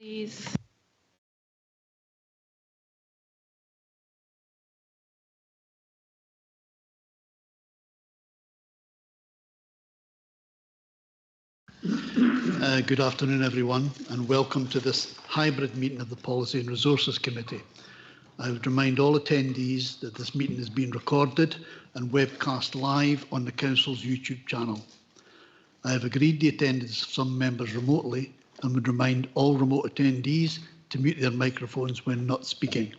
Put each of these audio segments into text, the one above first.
Please. Good afternoon, everyone, and welcome to this hybrid meeting of the Policy and Resources Committee. I would remind all attendees that this meeting is being recorded and webcast live on the Council's YouTube channel. I have agreed the attendance of some members remotely and would remind all remote attendees to mute their microphones when not speaking.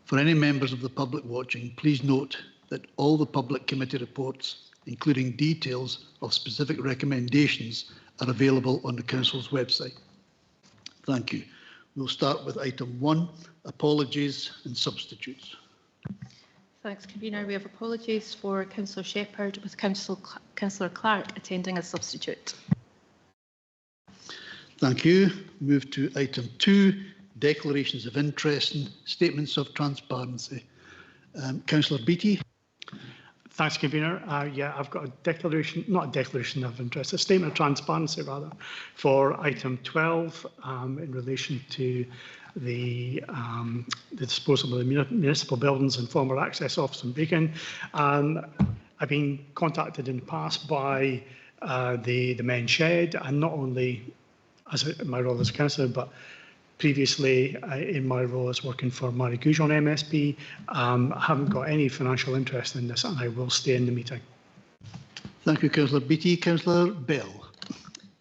For any members of the public watching, please note that all the public committee reports, including details of specific recommendations, are available on the Council's website. Thank you. We'll start with item 1, apologies and substitutes. Thanks, Convener. We have apologies for Councillor Shepherd, with Councillor Clark attending as substitute. Thank you. Move to item 2, declarations of interest and statements of transparency. Councillor Beattie. Thanks, Convener. Yeah, I've got a declaration, not a declaration of interest, a statement of transparency, rather, for item 12 in relation to the disposal of the municipal buildings and former access office in Brechin. I've been contacted in the past by the Men's Shed, and not only as my role as a councillor, but previously in my role as working for Murray Goujon MSP. I haven't got any financial interest in this, and I will stay in the meeting. Thank you, Councillor Beattie. Councillor Bell.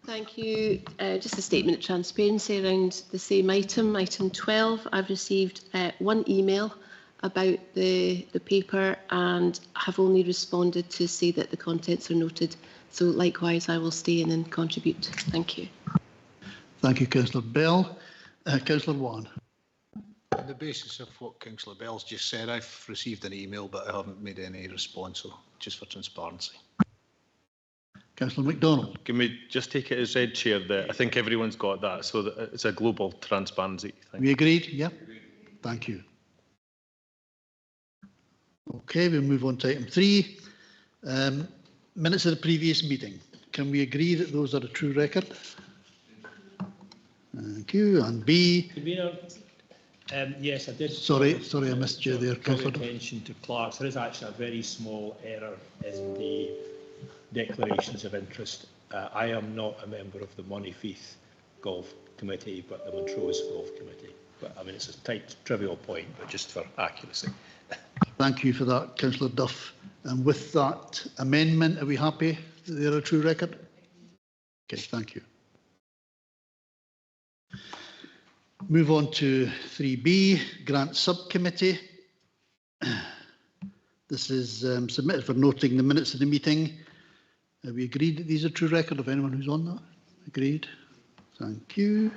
Thank you. Just a statement of transparency around the same item, item 12. I've received one email about the paper and have only responded to say that the contents are noted. So likewise, I will stay in and contribute. Thank you. Thank you, Councillor Bell. Councillor Wan. On the basis of what Councillor Bell's just said, I've received an email, but I haven't made any response, so just for transparency. Councillor MacDonald. Can we just take it as read, Chair, that I think everyone's got that, so that it's a global transparency thing. We agreed? Yeah. Thank you. Okay, we'll move on to item 3. Minutes of the previous meeting. Can we agree that those are a true record? Thank you. And B. Convener, yes, I did. Sorry, I missed you there, Councillor. Attention to Clark's. There is actually a very small error in the declarations of interest. I am not a member of the Monteith Golf Committee, but the Montrose Golf Committee. But I mean, it's a tight, trivial point, but just for accuracy. Thank you for that, Councillor Duff. And with that amendment, are we happy that they're a true record? Okay, thank you. Move on to 3B, Grant Subcommittee. This is submitted for noting the minutes of the meeting. We agreed that these are true record of anyone who's on that? Agreed. Thank you.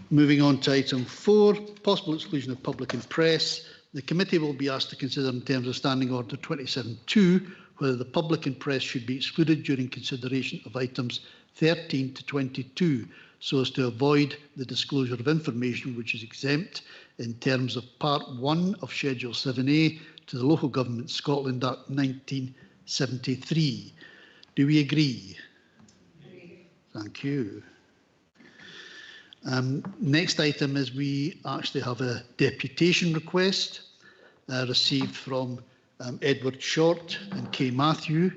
Moving on to item 4, possible exclusion of public and press. The committee will be asked to consider in terms of Standing Order 27.2 whether the public and press should be excluded during consideration of items 13 to 22, so as to avoid the disclosure of information which is exempt in terms of Part 1 of Schedule 7A to the Local Government Scotland Act 1973. Do we agree? Thank you. Next item is we actually have a deputation request received from Edward Short and Kay Matthew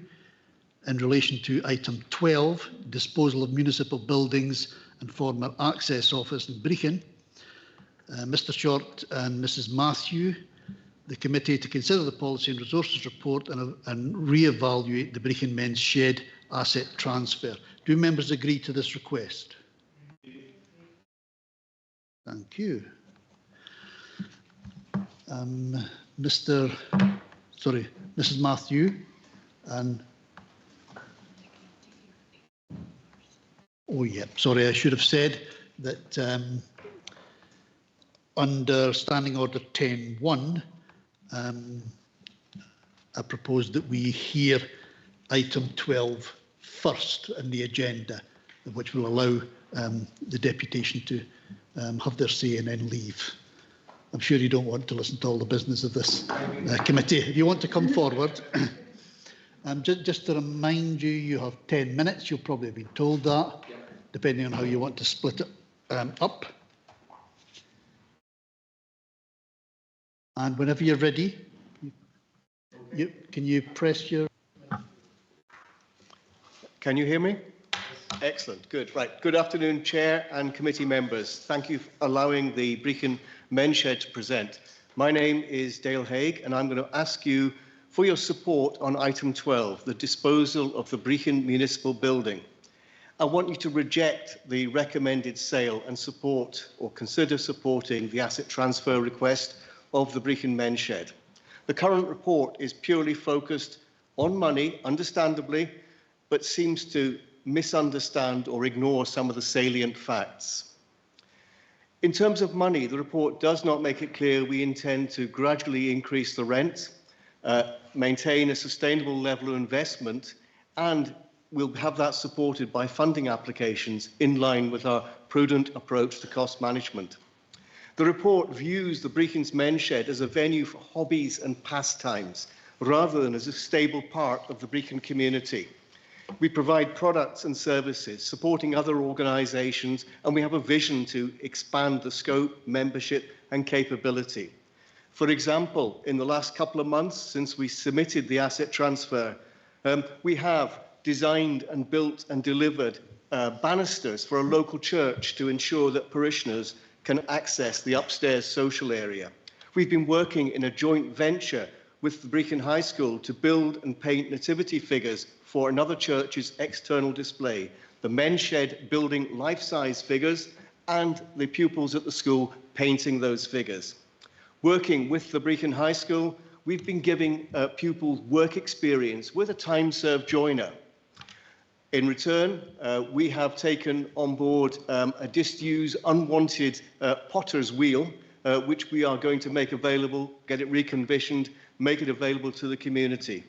in relation to item 12, disposal of municipal buildings and former access office in Brechin. Mr. Short and Mrs. Matthew, the committee to consider the policy and resources report and re-evaluate the Brechin Men's Shed asset transfer. Do members agree to this request? Thank you. Mrs. Matthew and oh yeah, sorry, I should have said that under Standing Order 10.1, I propose that we hear item 12 first in the agenda, which will allow the deputation to have their say and then leave. I'm sure you don't want to listen to all the business of this committee. If you want to come forward, just to remind you, you have 10 minutes. You'll probably have been told that, depending on how you want to split it up. And whenever you're ready, can you press your... Can you hear me? Excellent, good. Right, good afternoon, Chair and committee members. Thank you for allowing the Brechin Men's Shed to present. My name is Dale Haig, and I'm going to ask you for your support on item 12, the disposal of the Brechin Municipal Building. I want you to reject the recommended sale and support or consider supporting the asset transfer request of the Brechin Men's Shed. The current report is purely focused on money, understandably, but seems to misunderstand or ignore some of the salient facts. In terms of money, the report does not make it clear we intend to gradually increase the rent, maintain a sustainable level of investment, and we'll have that supported by funding applications in line with our prudent approach to cost management. The report views the Brechin Men's Shed as a venue for hobbies and pastimes, rather than as a stable part of the Brechin community. We provide products and services supporting other organisations, and we have a vision to expand the scope, membership and capability. For example, in the last couple of months since we submitted the asset transfer, we have designed and built and delivered banisters for a local church to ensure that parishioners can access the upstairs social area. We've been working in a joint venture with the Brechin High School to build and paint nativity figures for another church's external display, the Men's Shed building life-size figures and the pupils at the school painting those figures. Working with the Brechin High School, we've been giving pupils work experience with a time-served joiner. In return, we have taken on board a disused, unwanted potter's wheel, which we are going to make available, get it reconditioned, make it available to the community.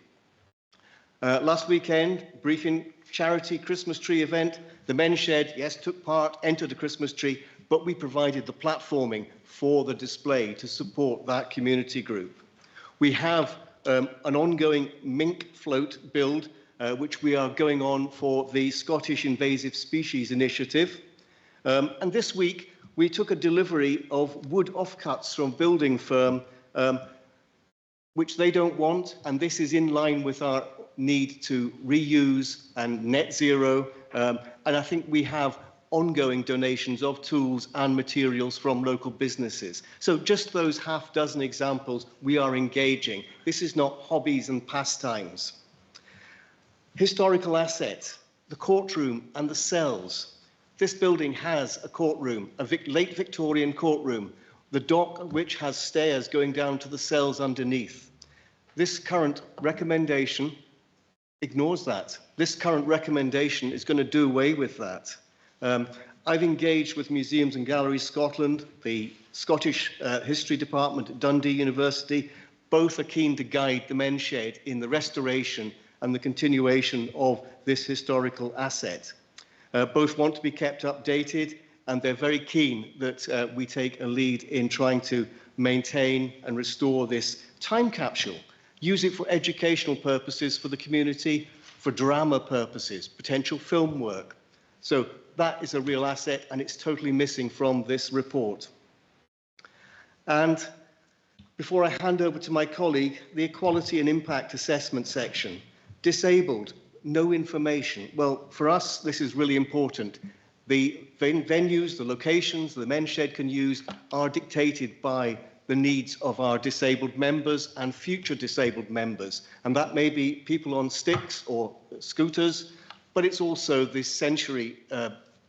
Last weekend, Brechin charity Christmas tree event. The Men's Shed, yes, took part, entered the Christmas tree, but we provided the platforming for the display to support that community group. We have an ongoing mink float build, which we are going on for the Scottish Invasive Species Initiative. And this week, we took a delivery of wood offcuts from a building firm, which they don't want, and this is in line with our need to reuse and net zero. And I think we have ongoing donations of tools and materials from local businesses. So just those half dozen examples, we are engaging. This is not hobbies and pastimes. Historical assets, the courtroom and the cells. This building has a courtroom, a late Victorian courtroom, the dock which has stairs going down to the cells underneath. This current recommendation ignores that. This current recommendation is going to do away with that. I've engaged with Museums and Galleries Scotland, the Scottish History Department at Dundee University. Both are keen to guide the Men's Shed in the restoration and the continuation of this historical asset. Both want to be kept updated, and they're very keen that we take a lead in trying to maintain and restore this time capsule, use it for educational purposes for the community, for drama purposes, potential film work. So that is a real asset, and it's totally missing from this report. And before I hand over to my colleague, the Equality and Impact Assessment section. Disabled, no information. Well, for us, this is really important. The venues, the locations the Men's Shed can use are dictated by the needs of our disabled members and future disabled members. And that may be people on sticks or scooters, but it's also this sensory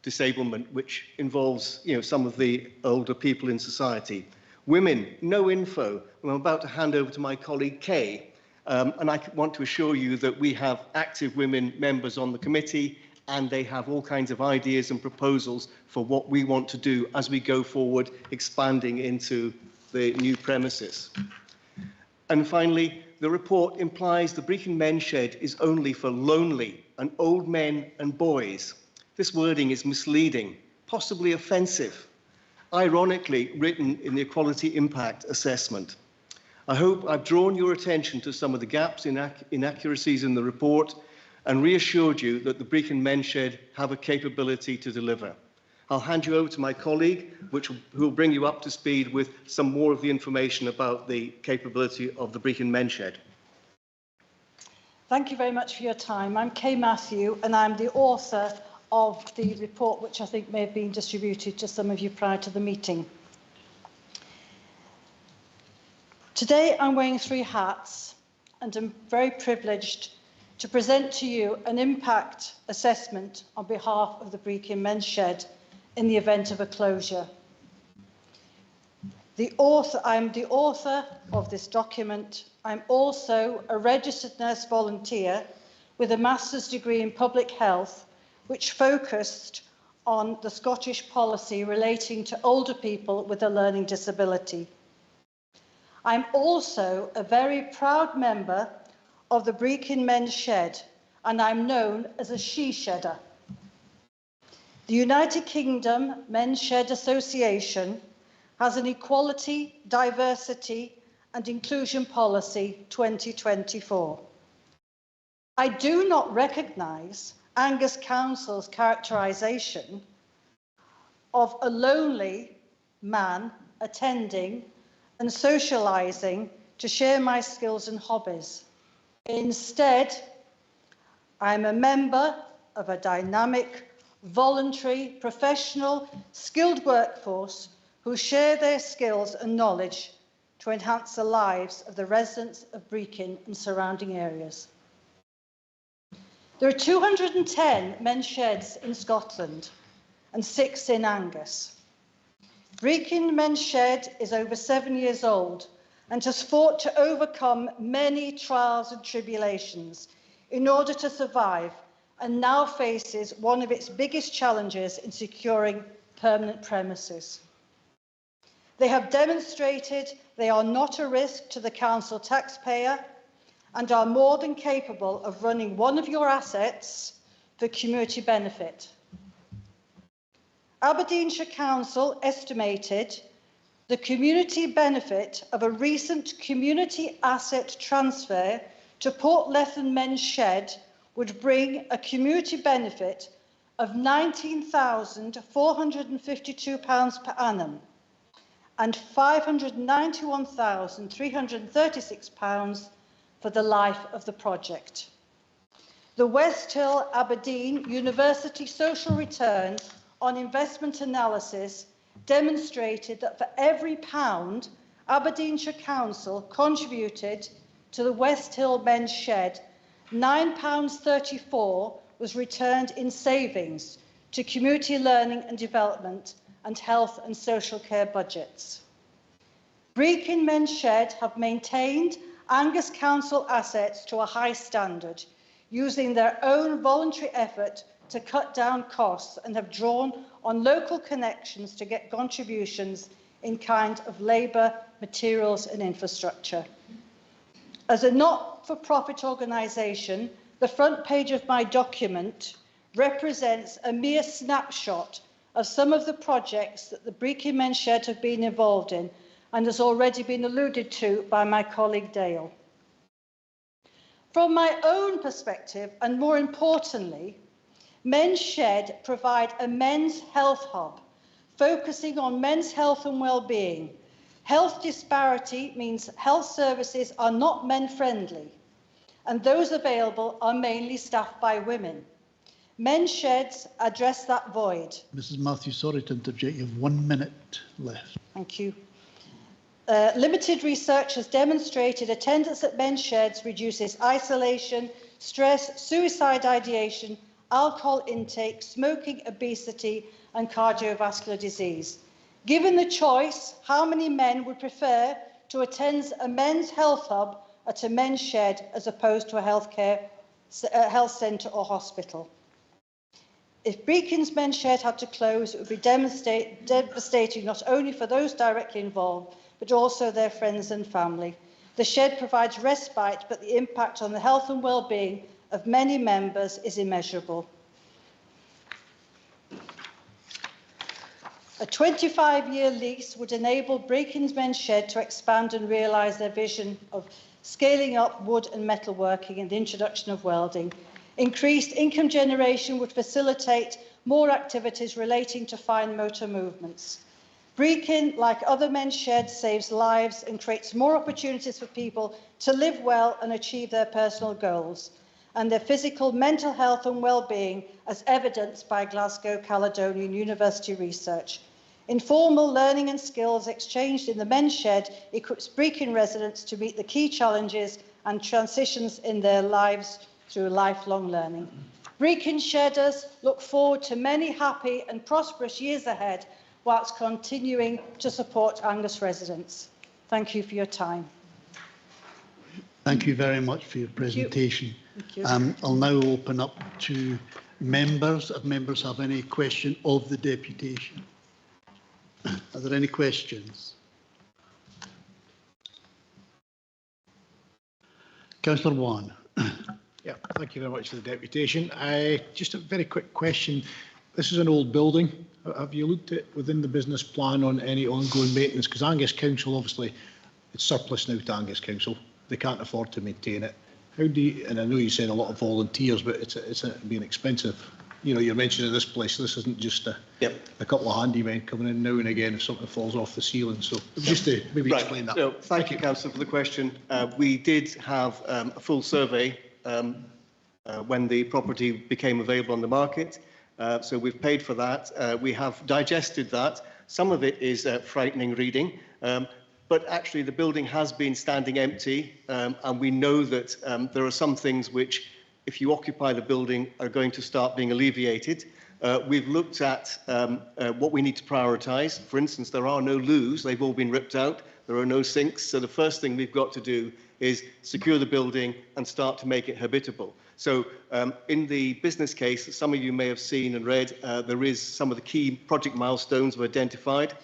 disablement, which involves, some of the older people in society. Women, no info. And I'm about to hand over to my colleague, Kay. And I want to assure you that we have active women members on the committee, and they have all kinds of ideas and proposals for what we want to do as we go forward, expanding into the new premises. And finally, the report implies the Brechin Men's Shed is only for lonely and old men and boys. This wording is misleading, possibly offensive, ironically written in the Equality Impact Assessment. I hope I've drawn your attention to some of the gaps and inaccuracies in the report and reassured you that the Brechin Men's Shed have a capability to deliver. I'll hand you over to my colleague, who will bring you up to speed with some more of the information about the capability of the Brechin Men's Shed. Thank you very much for your time. I'm Kay Matthew, and I'm the author of the report, which I think may have been distributed to some of you prior to the meeting. Today, I'm wearing 3 hats, and I'm very privileged to present to you an impact assessment on behalf of the Brechin Men's Shed in the event of a closure. I'm the author of this document. I'm also a registered nurse volunteer with a master's degree in public health, which focused on the Scottish policy relating to older people with a learning disability. I'm also a very proud member of the Brechin Men's Shed, and I'm known as a she-shedder. The United Kingdom Men's Shed Association has an Equality, Diversity and Inclusion Policy 2024. I do not recognise Angus Council's characterisation of a lonely man attending and socialising to share my skills and hobbies. Instead, I'm a member of a dynamic, voluntary, professional, skilled workforce who share their skills and knowledge to enhance the lives of the residents of Brechin and surrounding areas. There are 210 men's sheds in Scotland and 6 in Angus. Brechin Men's Shed is over 7 years old and has fought to overcome many trials and tribulations in order to survive, and now faces one of its biggest challenges in securing permanent premises. They have demonstrated they are not a risk to the council taxpayer and are more than capable of running one of your assets for community benefit. Aberdeenshire Council estimated the community benefit of a recent community asset transfer to Portlethen Men's Shed would bring a community benefit of £19,452 per annum and £591,336 for the life of the project. The West Hill Aberdeen University Social Return on Investment Analysis demonstrated that for every £1 Aberdeenshire Council contributed to the West Hill Men's Shed, £9.34 was returned in savings to community learning and development and health and social care budgets. Brechin Men's Shed have maintained Angus Council assets to a high standard, using their own voluntary effort to cut down costs, and have drawn on local connections to get contributions in kind of labour, materials and infrastructure. As a not-for-profit organisation, the front page of my document represents a mere snapshot of some of the projects that the Brechin Men's Shed have been involved in, and has already been alluded to by my colleague Dale. From my own perspective, and more importantly, Men's Shed provide a men's health hub, focusing on men's health and well-being. Health disparity means health services are not men-friendly, and those available are mainly staffed by women. Men's Sheds address that void. Mrs. Matthews, sorry to interject, you have 1 minute left. Thank you. Limited research has demonstrated attendance at men's sheds reduces isolation, stress, suicide ideation, alcohol intake, smoking, obesity and cardiovascular disease. Given the choice, how many men would prefer to attend a men's health hub at a men's shed as opposed to a health centre or hospital? If Brechin's Men's Shed had to close, it would be devastating not only for those directly involved, but also their friends and family. The shed provides respite, but the impact on the health and well-being of many members is immeasurable. A 25-year lease would enable Brechin's Men's Shed to expand and realise their vision of scaling up wood and metalworking and the introduction of welding. Increased income generation would facilitate more activities relating to fine motor movements. Brechin, like other men's sheds, saves lives and creates more opportunities for people to live well and achieve their personal goals and their physical, mental health and well-being, as evidenced by Glasgow Caledonian University research. Informal learning and skills exchanged in the men's shed equips Brechin residents to meet the key challenges and transitions in their lives through lifelong learning. Brechin shedders look forward to many happy and prosperous years ahead whilst continuing to support Angus residents. Thank you for your time. Thank you very much for your presentation. Thank you. I'll now open up to members. If members have any question of the deputation. Are there any questions? Councillor Wan. Yeah, thank you very much for the deputation. Just a very quick question. This is an old building. Have you looked at within the business plan on any ongoing maintenance? Because Angus Council, obviously, it's surplus now to Angus Council. They can't afford to maintain it. How do you, and I know you said a lot of volunteers, but it's being expensive. You know, you're mentioning this place. This isn't just a couple of handymen coming in now and again if something falls off the ceiling. So just to maybe explain that. No, thank you, Councillor, for the question. We did have a full survey when the property became available on the market. So we've paid for that. We have digested that. Some of it is frightening reading, but actually the building has been standing empty, and we know that there are some things which, if you occupy the building, are going to start being alleviated. We've looked at what we need to prioritise. For instance, there are no loos. They've all been ripped out. There are no sinks. So the first thing we've got to do is secure the building and start to make it habitable. So in the business case, some of you may have seen and read, there is some of the key project milestones were identified,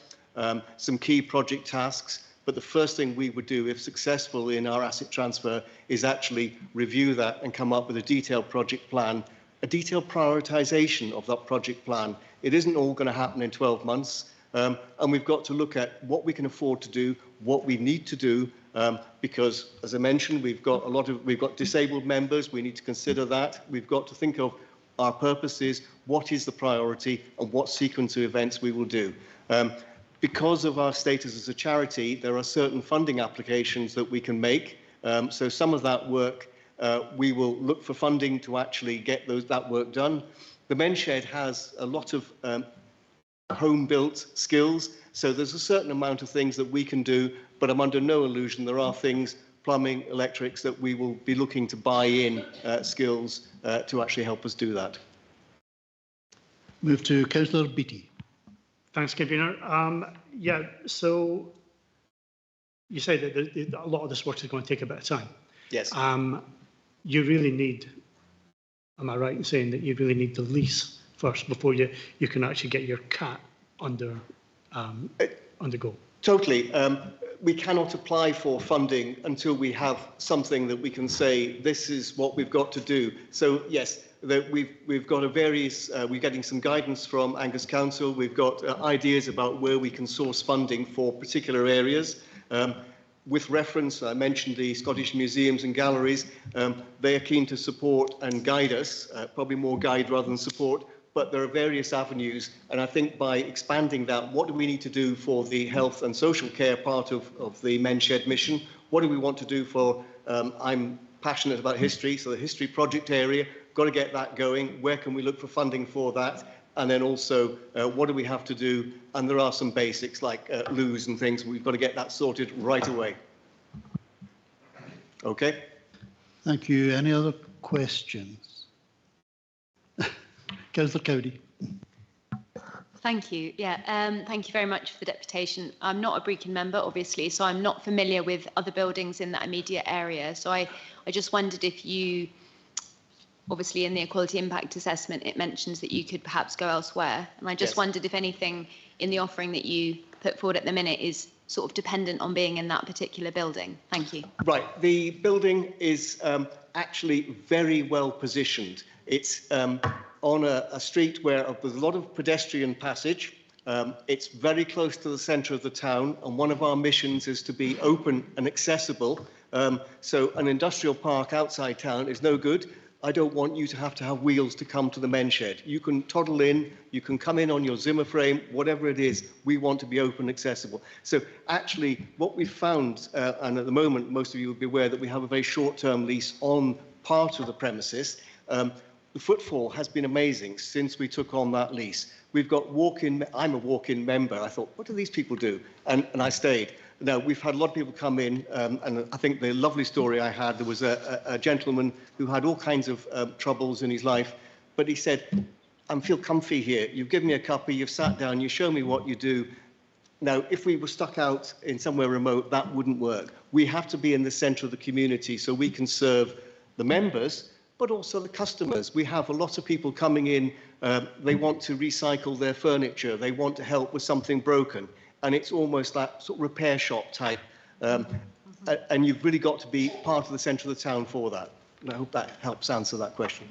some key project tasks. But the first thing we would do, if successful in our asset transfer, is actually review that and come up with a detailed project plan, a detailed prioritisation of that project plan. It isn't all going to happen in 12 months. And we've got to look at what we can afford to do, what we need to do, because, as I mentioned, we've got disabled members. We need to consider that. We've got to think of our purposes, what is the priority, and what sequence of events we will do. Because of our status as a charity, there are certain funding applications that we can make. So some of that work, we will look for funding to actually get that work done. The men's shed has a lot of home-built skills, so there's a certain amount of things that we can do, but I'm under no illusion there are things, plumbing, electrics, that we will be looking to buy in skills to actually help us do that. Move to Councillor Beattie. Thanks, Convener. Yeah, so you say that a lot of this work is going to take a bit of time. Yes. You really need, am I right in saying that you really need the lease first before you can actually get your cat under go? Totally. We cannot apply for funding until we have something that we can say, this is what we've got to do. So, yes, we've got we're getting some guidance from Angus Council. We've got ideas about where we can source funding for particular areas. With reference, I mentioned the Scottish Museums and Galleries. They are keen to support and guide us, probably more guide rather than support. But there are various avenues, and I think by expanding that, what do we need to do for the health and social care part of the men's shed mission? What do we want to do for, I'm passionate about history, so the history project area, got to get that going. Where can we look for funding for that? And then also, what do we have to do? And there are some basics like loos and things. We've got to get that sorted right away. Okay. Thank you. Any other questions? Councillor Cowdy. Thank you. Yeah, thank you very much for the deputation. I'm not a Brechin member, obviously, so I'm not familiar with other buildings in that immediate area. So I just wondered if you, obviously in the equality impact assessment, it mentions that you could perhaps go elsewhere. And I just wondered if anything in the offering that you put forward at the minute is sort of dependent on being in that particular building. Thank you. Right. The building is actually very well positioned. It's on a street where there's a lot of pedestrian passage. It's very close to the centre of the town, and one of our missions is to be open and accessible. So an industrial park outside town is no good. I don't want you to have wheels to come to the men's shed. You can toddle in, you can come in on your Zimmer frame, whatever it is. We want to be open and accessible. So actually, what we've found, and at the moment, most of you will be aware that we have a very short-term lease on part of the premises. The footfall has been amazing since we took on that lease. We've got walk-in, I'm a walk-in member. I thought, what do these people do? And I stayed. Now, we've had a lot of people come in, and I think the lovely story I had, there was a gentleman who had all kinds of troubles in his life, but he said, I feel comfy here. You've given me a cuppa, you've sat down, you show me what you do. Now, if we were stuck out in somewhere remote, that wouldn't work. We have to be in the centre of the community so we can serve the members, but also the customers. We have a lot of people coming in, they want to recycle their furniture, they want to help with something broken. And it's almost that sort of repair shop type. And you've really got to be part of the centre of the town for that. And I hope that helps answer that question.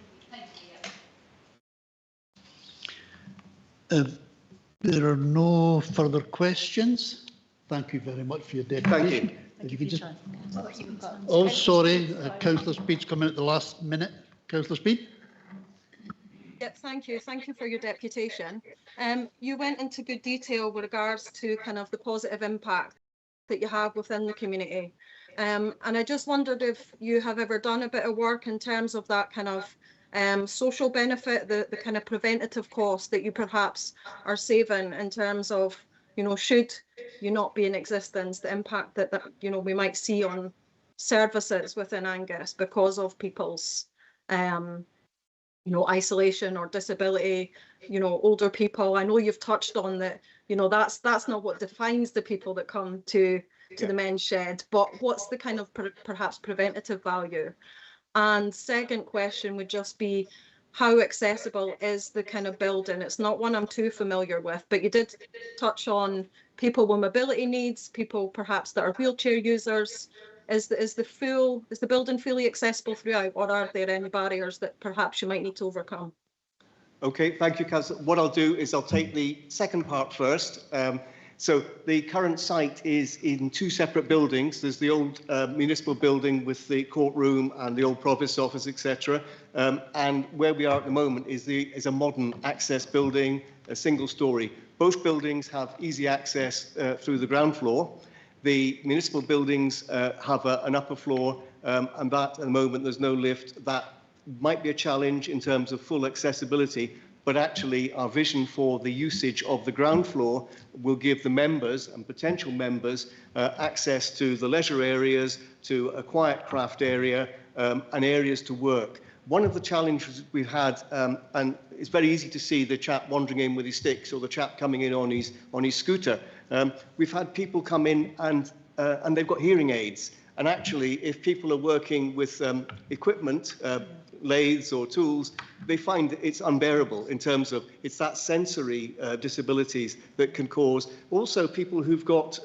There are no further questions. Thank you very much for your deputation. Thank you. If you could just... Oh, sorry, Councillor Speed's come in at the last minute. Councillor Speed? Yep, thank you. Thank you for your deputation. You went into good detail with regards to kind of the positive impact that you have within the community. And I just wondered if you have ever done a bit of work in terms of that kind of social benefit, the kind of preventative cost that you perhaps are saving in terms of, you know, should you not be in existence, the impact that you know, we might see on services within Angus because of people's you know, isolation or disability, you know, older people. I know you've touched on that, you know, that's not what defines the people that come to the men's shed, but what's the kind of perhaps preventative value? And second question would just be, how accessible is the kind of building? It's not one I'm too familiar with, but you did touch on people with mobility needs, people perhaps that are wheelchair users. Is the building fully accessible throughout, or are there any barriers that perhaps you might need to overcome? Okay, thank you, Councillor. What I'll do is I'll take the second part first. So the current site is in two separate buildings. There's the old municipal building with the courtroom and the old provost office, etc. And where we are at the moment is a modern access building, a single story. Both buildings have easy access through the ground floor. The municipal buildings have an upper floor, and that at the moment there's no lift. That might be a challenge in terms of full accessibility, but actually our vision for the usage of the ground floor will give the members and potential members access to the leisure areas, to a quiet craft area, and areas to work. One of the challenges we've had, and it's very easy to see the chap wandering in with his sticks or the chap coming in on his scooter. We've had people come in and they've got hearing aids. And actually, if people are working with equipment, lathes or tools, they find it's unbearable in terms of it's that sensory disabilities that can cause. Also, people who've got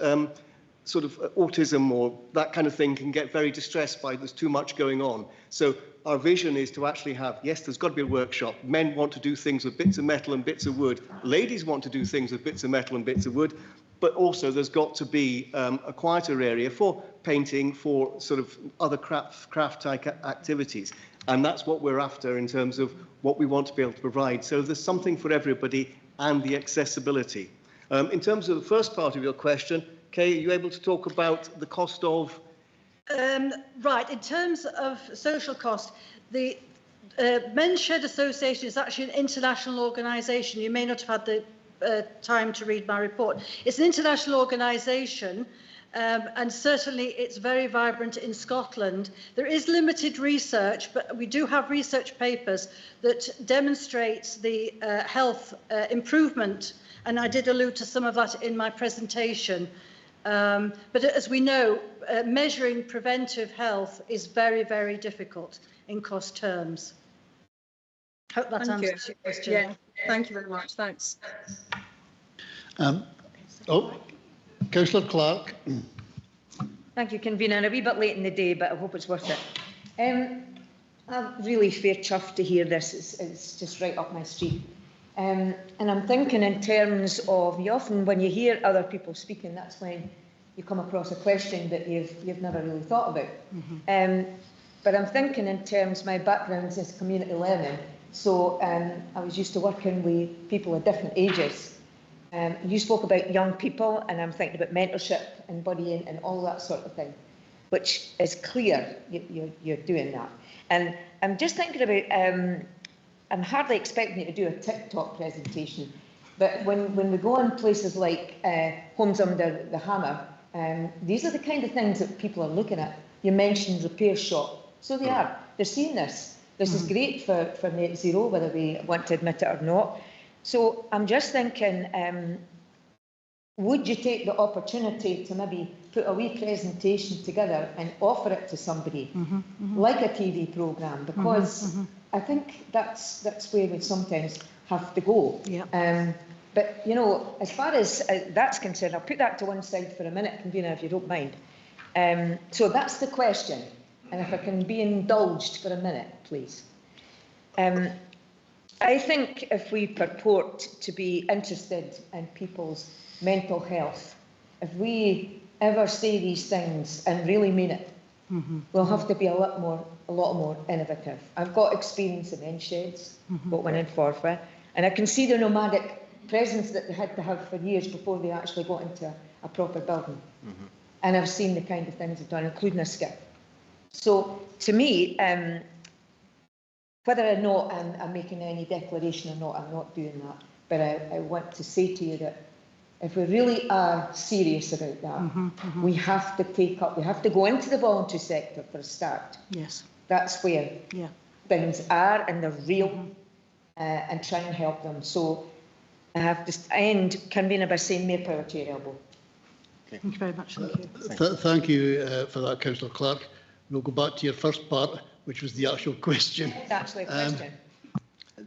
sort of autism or that kind of thing can get very distressed by there's too much going on. So our vision is to actually have, yes, there's got to be a workshop. Men want to do things with bits of metal and bits of wood. Ladies want to do things with bits of metal and bits of wood. But also there's got to be a quieter area for painting, for sort of other craft-type activities. And that's what we're after in terms of what we want to be able to provide. So there's something for everybody and the accessibility. In terms of the first part of your question, Kay, are you able to talk about the cost of? Right, in terms of social cost, the Men's Shed Association is actually an international organisation. You may not have had the time to read my report. It's an international organisation, and certainly it's very vibrant in Scotland. There is limited research, but we do have research papers that demonstrates the health improvement, and I did allude to some of that in my presentation. But as we know, measuring preventive health is very, very difficult in cost terms. Hope that answers your question. Yeah, thank you very much. Thanks. Councillor Clark. Thank you, Convener. A wee bit late in the day, but I hope it's worth it. I'm really fair chuffed to hear this. It's just right up my street. And I'm thinking in terms of, you often, when you hear other people speaking, that's when you come across a question that you've never really thought about. but I'm thinking in terms, my background is community learning. So I was used to working with people of different ages. You spoke about young people, and I'm thinking about mentorship and buddying and all that sort of thing, which is clear you're doing that. And I'm just thinking about, I'm hardly expecting you to do a TikTok presentation, but when we go on places like Homes Under the Hammer, these are the kind of things that people are looking at. You mentioned repair shop. So they are. They're seeing this. This is great for net zero, whether we want to admit it or not. So I'm just thinking, would you take the opportunity to maybe put a wee presentation together and offer it to somebody, like a TV programme? Because I think that's where we sometimes have to go. Yeah. But, you know, as far as that's concerned, I'll put that to one side for a minute, Convener, if you don't mind. So that's the question. And if I can be indulged for a minute, please. I think if we purport to be interested in people's mental health, if we ever say these things and really mean it, we'll have to be a lot more innovative. I've got experience in end sheds, got one in Forfar, and I can see the nomadic presence that they had to have for years before they actually got into a proper building. And I've seen the kind of things they've done, including a skip. So to me, whether or not I'm making any declaration or not, I'm not doing that. But I want to say to you that if we really are serious about that, we have to take up, we have to go into the voluntary sector for a start. Yes. That's where things are, and they're real, and try and help them. So I have to end, Convener, by saying more power to your elbow. Thank you very much. Thank you. Thank you for that, Councillor Clark. We'll go back to your first part, which was the actual question. It's actually a question.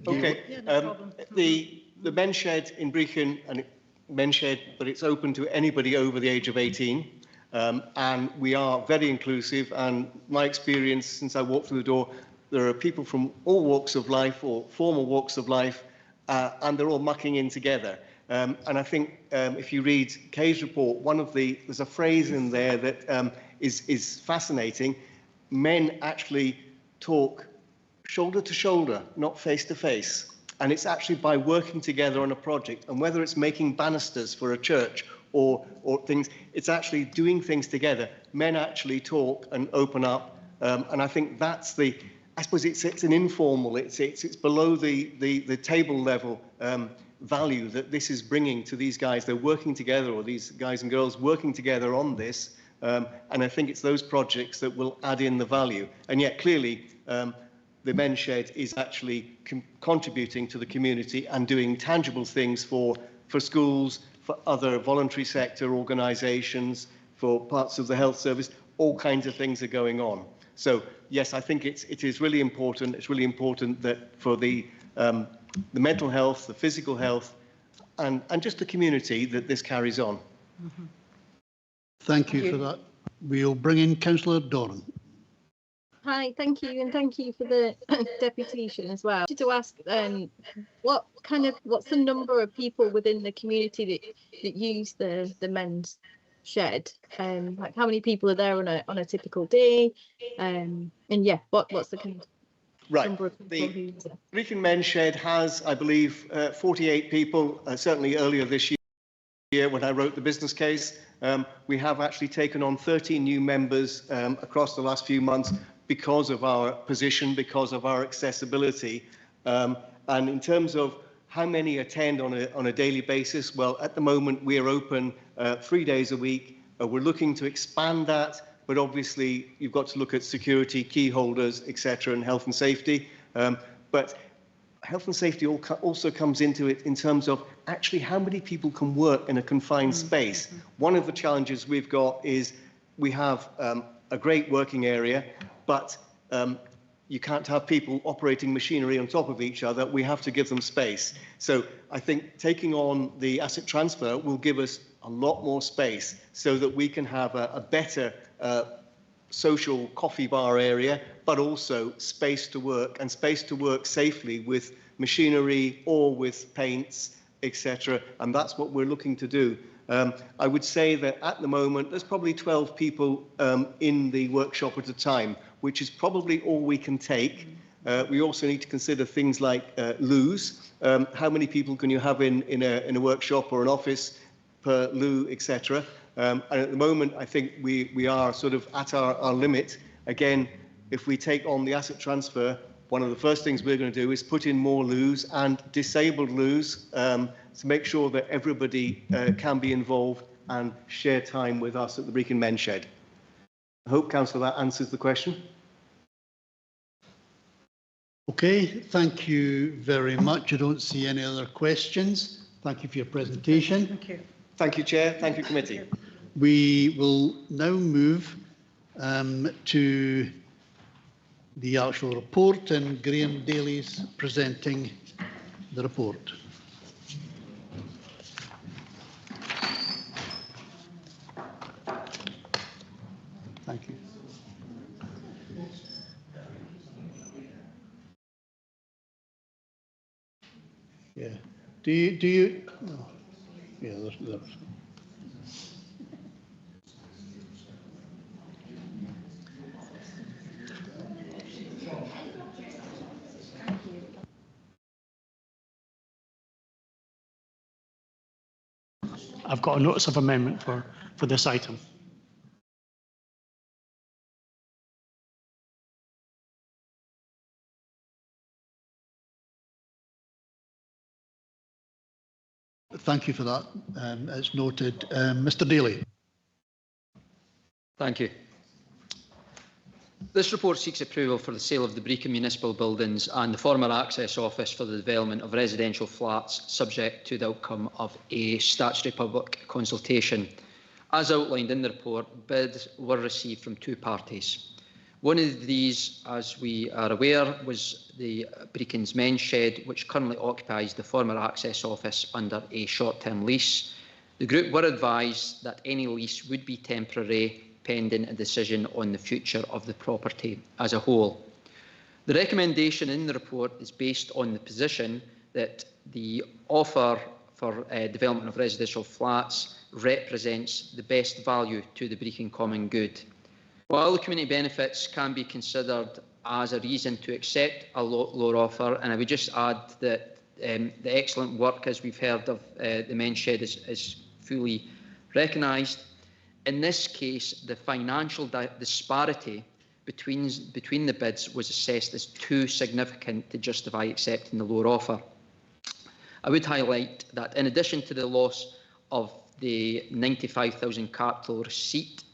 Okay. Yeah, no problem. The men's shed in Brechin, and men's shed, but it's open to anybody over the age of 18. And we are very inclusive. And my experience since I walked through the door, there are people from all walks of life or former walks of life, and they're all mucking in together. And I think if you read Kay's report, there's a phrase in there that is fascinating. Men actually talk shoulder to shoulder, not face to face. And it's actually by working together on a project, and whether it's making banisters for a church or things, it's actually doing things together. Men actually talk and open up, and I think that's I suppose it's an informal, it's below the table level value that this is bringing to these guys. They're working together, or these guys and girls working together on this. And I think it's those projects that will add in the value. And yet, clearly, the men's shed is actually contributing to the community and doing tangible things for schools, for other voluntary sector organisations, for parts of the health service. All kinds of things are going on. So, yes, I think it is really important. It's really important that for the mental health, the physical health, and just the community, that this carries on. Thank you for that. We'll bring in Councillor Doran. Hi, thank you, and thank you for the deputation as well. To ask, what's the number of people within the community that use the men's shed? Like how many people are there on a typical day? And yeah, what's the kind of number of people who use it? Brechin Men's Shed has, I believe, 48 people. Certainly earlier this year, when I wrote the business case, we have actually taken on 13 new members across the last few months because of our position, because of our accessibility. And in terms of how many attend on a daily basis, well, at the moment we are open 3 days a week. We're looking to expand that, but obviously you've got to look at security, key holders, etc., and health and safety. But health and safety also comes into it in terms of actually how many people can work in a confined space. One of the challenges we've got is we have a great working area, but you can't have people operating machinery on top of each other. We have to give them space. So I think taking on the asset transfer will give us a lot more space so that we can have a better social coffee bar area, but also space to work, and space to work safely with machinery or with paints, etc. And that's what we're looking to do. I would say that at the moment there's probably 12 people in the workshop at a time, which is probably all we can take. We also need to consider things like loos. How many people can you have in a workshop or an office per loo, etc. And at the moment, I think we are sort of at our limit. Again, if we take on the asset transfer, one of the first things we're going to do is put in more loos and disabled loos to make sure that everybody can be involved and share time with us at the Brecon Men's Shed. I hope, Councillor, that answers the question. Okay, thank you very much. I don't see any other questions. Thank you for your presentation. Thank you. Thank you, Chair. Thank you, Committee. We will now move to the actual report, and Graham Daly's presenting the report. Thank you. Yeah. Do you? Oh. Yeah, there's. I've got a notice of amendment for this item. Thank you for that. It's noted. Mr. Daly. Thank you. This report seeks approval for the sale of the Brecon Municipal Buildings and the former Access Office for the development of residential flats, subject to the outcome of a statutory public consultation. As outlined in the report, bids were received from two parties. One of these, as we are aware, was the Brecon's Men's Shed, which currently occupies the former Access Office under a short-term lease. The group were advised that any lease would be temporary, pending a decision on the future of the property as a whole. The recommendation in the report is based on the position that the offer for development of residential flats represents the best value to the Brecon common good. While the community benefits can be considered as a reason to accept a lower offer, and I would just add that the excellent work, as we've heard of the Men's Shed, is fully recognised. In this case, the financial disparity between the bids was assessed as too significant to justify accepting the lower offer. I would highlight that in addition to the loss of the £95,000 capital receipt,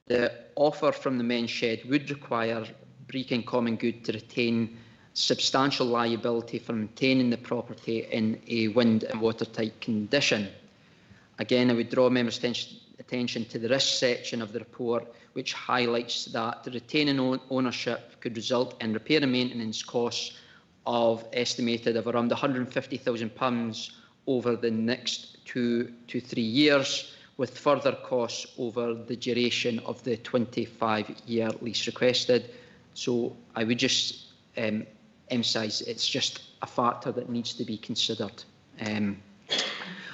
the offer from the Men's Shed would require Brecon Common Good to retain substantial liability for maintaining the property in a wind and watertight condition. Again, I would draw members' attention to the risk section of the report, which highlights that the retaining ownership could result in repair and maintenance costs of estimated of around £150,000 over the next 2 to 3 years, with further costs over the duration of the 25-year lease requested. So I would just emphasise it's just a factor that needs to be considered.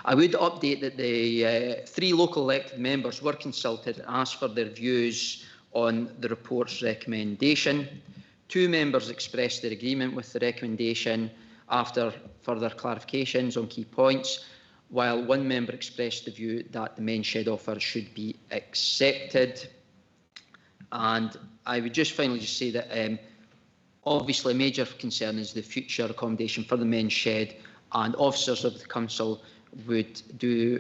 I would update that the 3 local elected members were consulted and asked for their views on the report's recommendation. 2 members expressed their agreement with the recommendation after further clarifications on key points, while 1 member expressed the view that the Men's Shed offer should be accepted. And I would just finally just say that obviously a major concern is the future accommodation for the Men's Shed, and officers of the council would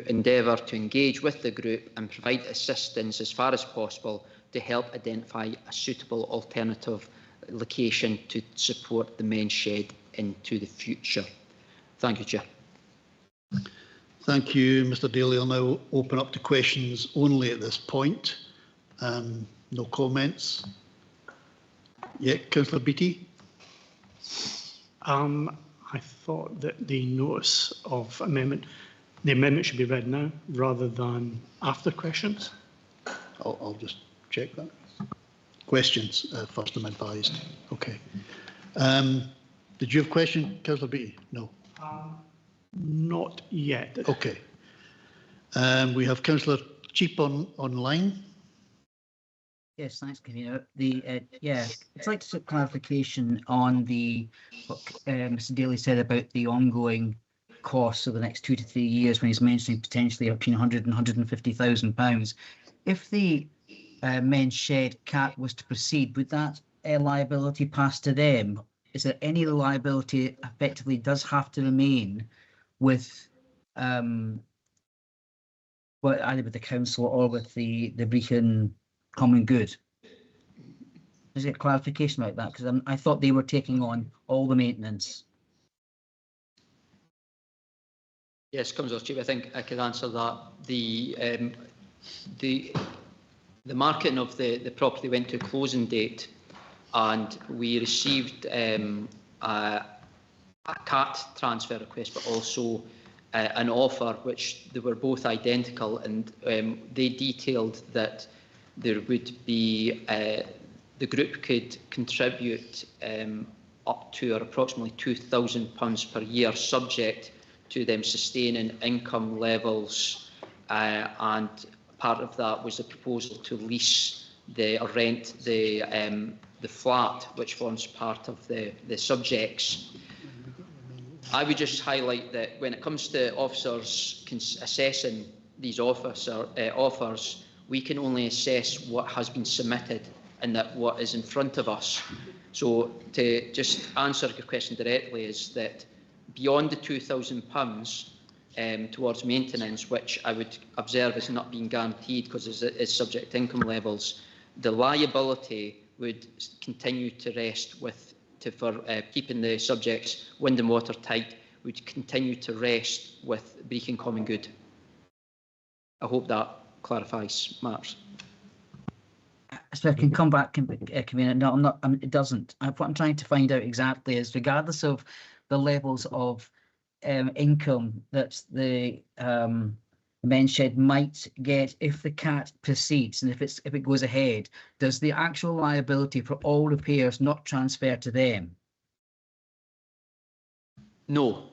endeavour to engage with the group and provide assistance as far as possible to help identify a suitable alternative location to support the Men's Shed into the future. Thank you, Chair. Thank you, Mr. Daly. I'll now open up to questions only at this point. No comments. Yeah, Councillor Beattie. I thought that the notice of amendment, the amendment should be read now rather than after questions. I'll just check that. Questions first, I'm advised. Okay. Did you have a question, Councillor Beattie? No. Not yet. Okay. We have Councillor Cheap online. Yes, thanks, Convener. Yeah, I'd like to seek clarification on what Mr. Daly said about the ongoing costs of the next 2 to 3 years when he's mentioning potentially between 100 and 150,000 pounds. If the men's shed CAT was to proceed, would that liability pass to them? Is there any liability effectively does have to remain with either with the council or with the Brecon Common Good? Is there clarification about that? Because I thought they were taking on all the maintenance. Yes, Councillor Cheap, I think I could answer that. The marketing of the property went to a closing date, and we received a CAT transfer request, but also an offer which they were both identical, and they detailed that there would be the group could contribute up to or approximately £2,000 per year, subject to them sustaining income levels, and part of that was the proposal to lease or rent the flat, which forms part of the subjects. I would just highlight that when it comes to officers assessing these offers, we can only assess what has been submitted and that what is in front of us. So to just answer your question directly is that beyond the £2,000 towards maintenance, which I would observe is not being guaranteed because it's subject to income levels, the liability would continue to rest for keeping the subjects wind and water tight, would continue to rest with Brecon Common Good. I hope that clarifies matters. So I can come back, Convener. No, I'm not. It doesn't. What I'm trying to find out exactly is, regardless of the levels of income that the men's shed might get if the CAT proceeds, and if it goes ahead, does the actual liability for all repairs not transfer to them? No.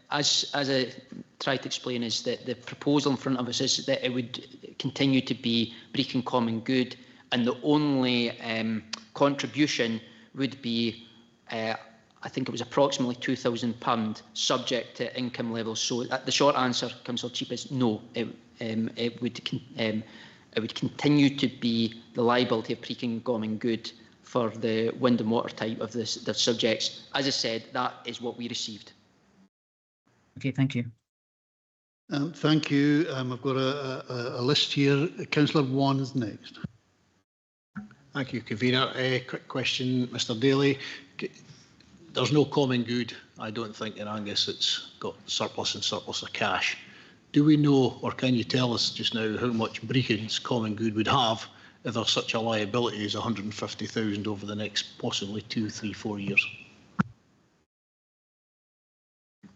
As I tried to explain, is that the proposal in front of us is that it would continue to be Brecon Common Good, and the only contribution would be, I think it was approximately £2,000, subject to income levels. So the short answer, Councillor Cheap, is no. It would continue to be the liability of Brecon Common Good for the wind and water type of the subjects. As I said, that is what we received. Okay, thank you. Thank you. I've got a list here. Councillor Wan is next. Thank you, Convener. Quick question, Mr. Daly. There's no common good, I don't think, in Angus. It's got surplus of cash. Do we know, or can you tell us just now, how much Brecon's common good would have if there's such a liability as 150,000 over the next possibly 2, 3, 4 years?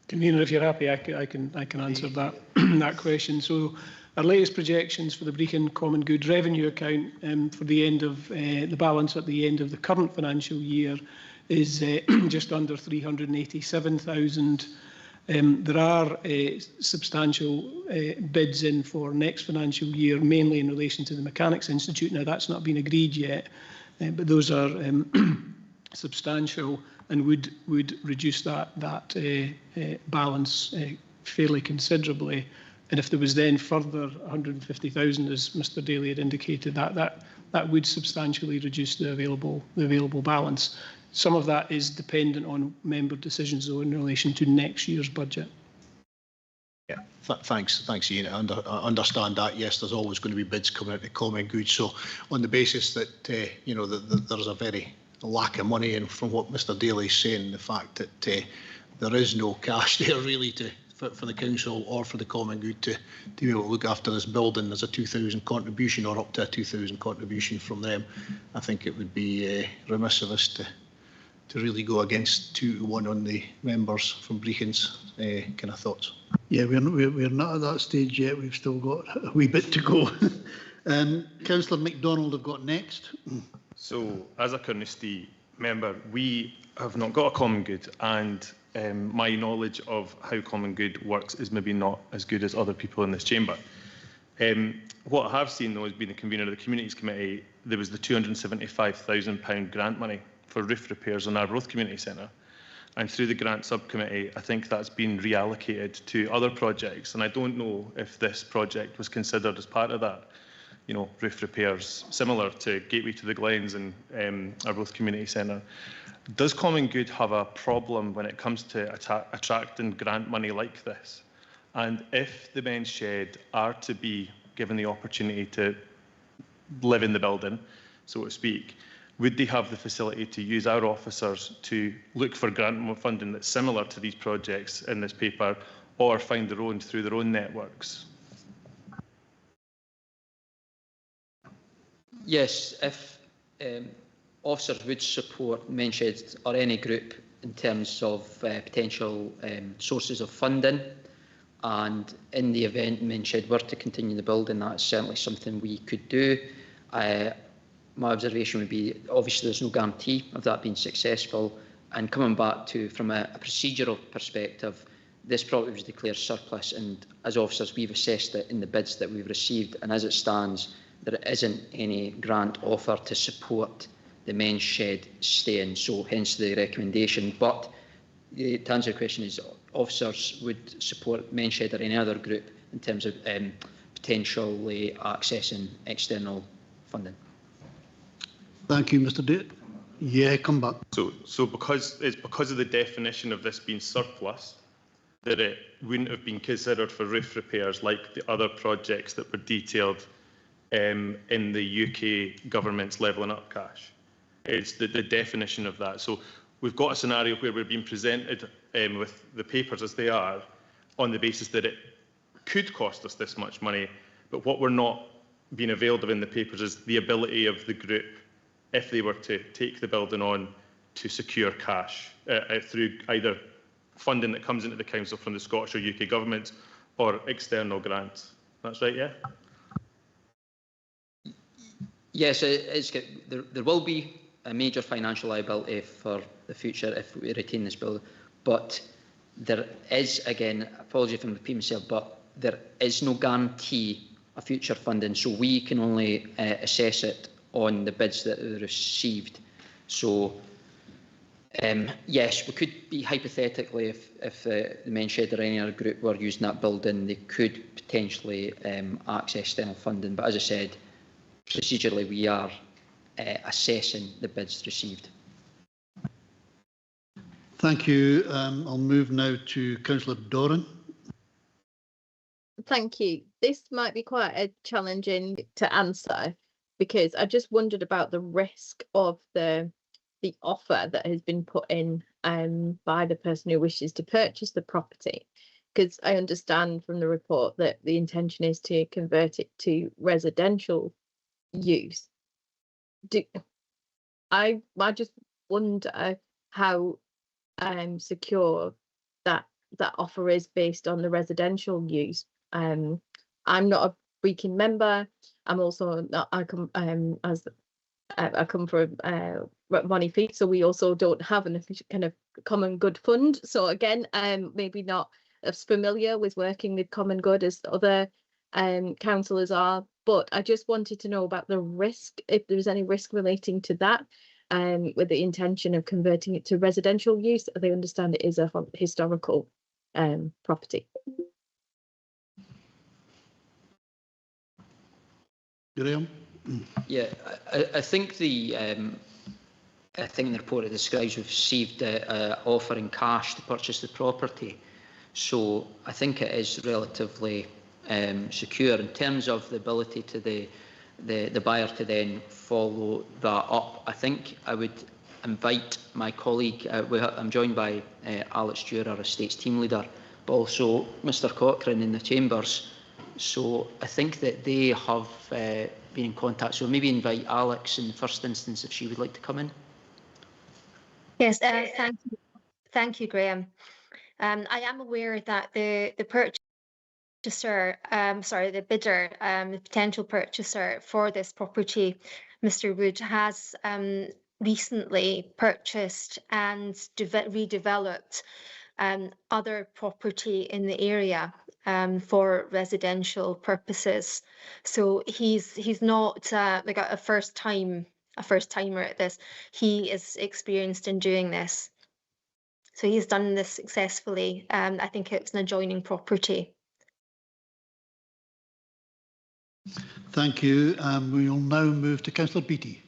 Convener, if you're happy, I can answer that that question. So, our latest projections for the Brecon Common Good revenue account for the end of the balance at the end of the current financial year is just under 387,000. There are substantial bids in for next financial year, mainly in relation to the Mechanics Institute. Now, that's not been agreed yet, but those are substantial and would reduce that balance fairly considerably. And if there was then further 150,000, as Mr. Daly had indicated, that would substantially reduce the available balance. Some of that is dependent on member decisions, though, in relation to next year's budget. Yeah, thanks, Ian. I understand that. Yes, there's always going to be bids coming out of common good. So, on the basis that there's a very lack of money, and from what Mr. Daly is saying, the fact that there is no cash there really for the council or for the common good to be able to look after this building, there's a 2,000 contribution or up to a 2,000 contribution from them. I think it would be remiss of us to really go against 2-1 on the members from Brecon's kind of thoughts. Yeah, we're not at that stage yet. We've still got a wee bit to go. Councillor MacDonald have got next. So, as a Carnoustie member, we have not got a common good, and my knowledge of how common good works is maybe not as good as other people in this chamber. What I have seen, though, as being the convener of the Communities Committee, there was the £275,000 grant money for roof repairs on Arbroath Community Centre. And through the grant subcommittee, I think that's been reallocated to other projects. And I don't know if this project was considered as part of that. You know, roof repairs, similar to Gateway to the Glens and Arbroath Community Centre. Does Common Good have a problem when it comes to attracting grant money like this? And if the men's shed are to be given the opportunity to live in the building, so to speak, would they have the facility to use our officers to look for grant funding that's similar to these projects in this paper, or find their own through their own networks? Yes, if officers would support men's sheds or any group in terms of potential sources of funding, and in the event men's shed were to continue the building, that's certainly something we could do. My observation would be, obviously there's no guarantee of that being successful, and coming back to, from a procedural perspective, this property was declared surplus, and as officers we've assessed it in the bids that we've received, and as it stands there isn't any grant offer to support the men's shed staying, so hence the recommendation. But to answer the question, is officers would support men's shed or any other group in terms of potentially accessing external funding. Thank you, Mr. Date. Yeah, come back. So because of the definition of this being surplus, that it wouldn't have been considered for roof repairs like the other projects that were detailed in the UK government's levelling up cash. It's the definition of that. So we've got a scenario where we're being presented with the papers as they are on the basis that it could cost us this much money, but what we're not being availed of in the papers is the ability of the group, if they were to take the building on, to secure cash through either funding that comes into the council from the Scottish or UK governments or external grants. That's right, yeah? Yes, there will be a major financial liability for the future if we retain this building, but there is, again, apology if I'm repeating myself, but there is no guarantee of future funding, so we can only assess it on the bids that we received. So yes, we could be hypothetically, if the men's shed or any other group were using that building, they could potentially access external funding, but as I said, procedurally we are assessing the bids received. Thank you. I'll move now to Councillor Doran. Thank you. This might be quite a challenging to answer, because I just wondered about the risk of the offer that has been put in by the person who wishes to purchase the property, because I understand from the report that the intention is to convert it to residential use. I just wonder how secure that offer is based on the residential use. I'm not a Brechin member. I'm also not. I come from Montefieth, so we also don't have an kind of common good fund. So again, maybe not as familiar with working with common good as other councillors are. But I just wanted to know about the risk, if there's any risk relating to that, with the intention of converting it to residential use. They understand it is a historical property. Graham? Yeah, I think the report it describes we've received an offer in cash to purchase the property, so I think it is relatively secure in terms of the ability to the buyer to then follow that up. I think I would invite my colleague. I'm joined by Alex Stewart, our estates team leader, but also Mr. Cochrane in the chambers. So I think that they have been in contact. So maybe invite Alex in the first instance if she would like to come in. Yes, thank you, Graham. I am aware that the purchaser, the bidder, the potential purchaser for this property, Mr. Wood, has recently purchased and redeveloped other property in the area for residential purposes. So he's not like a first timer at this. He is experienced in doing this. So he's done this successfully. I think it's an adjoining property. Thank you. We will now move to Councillor Beattie.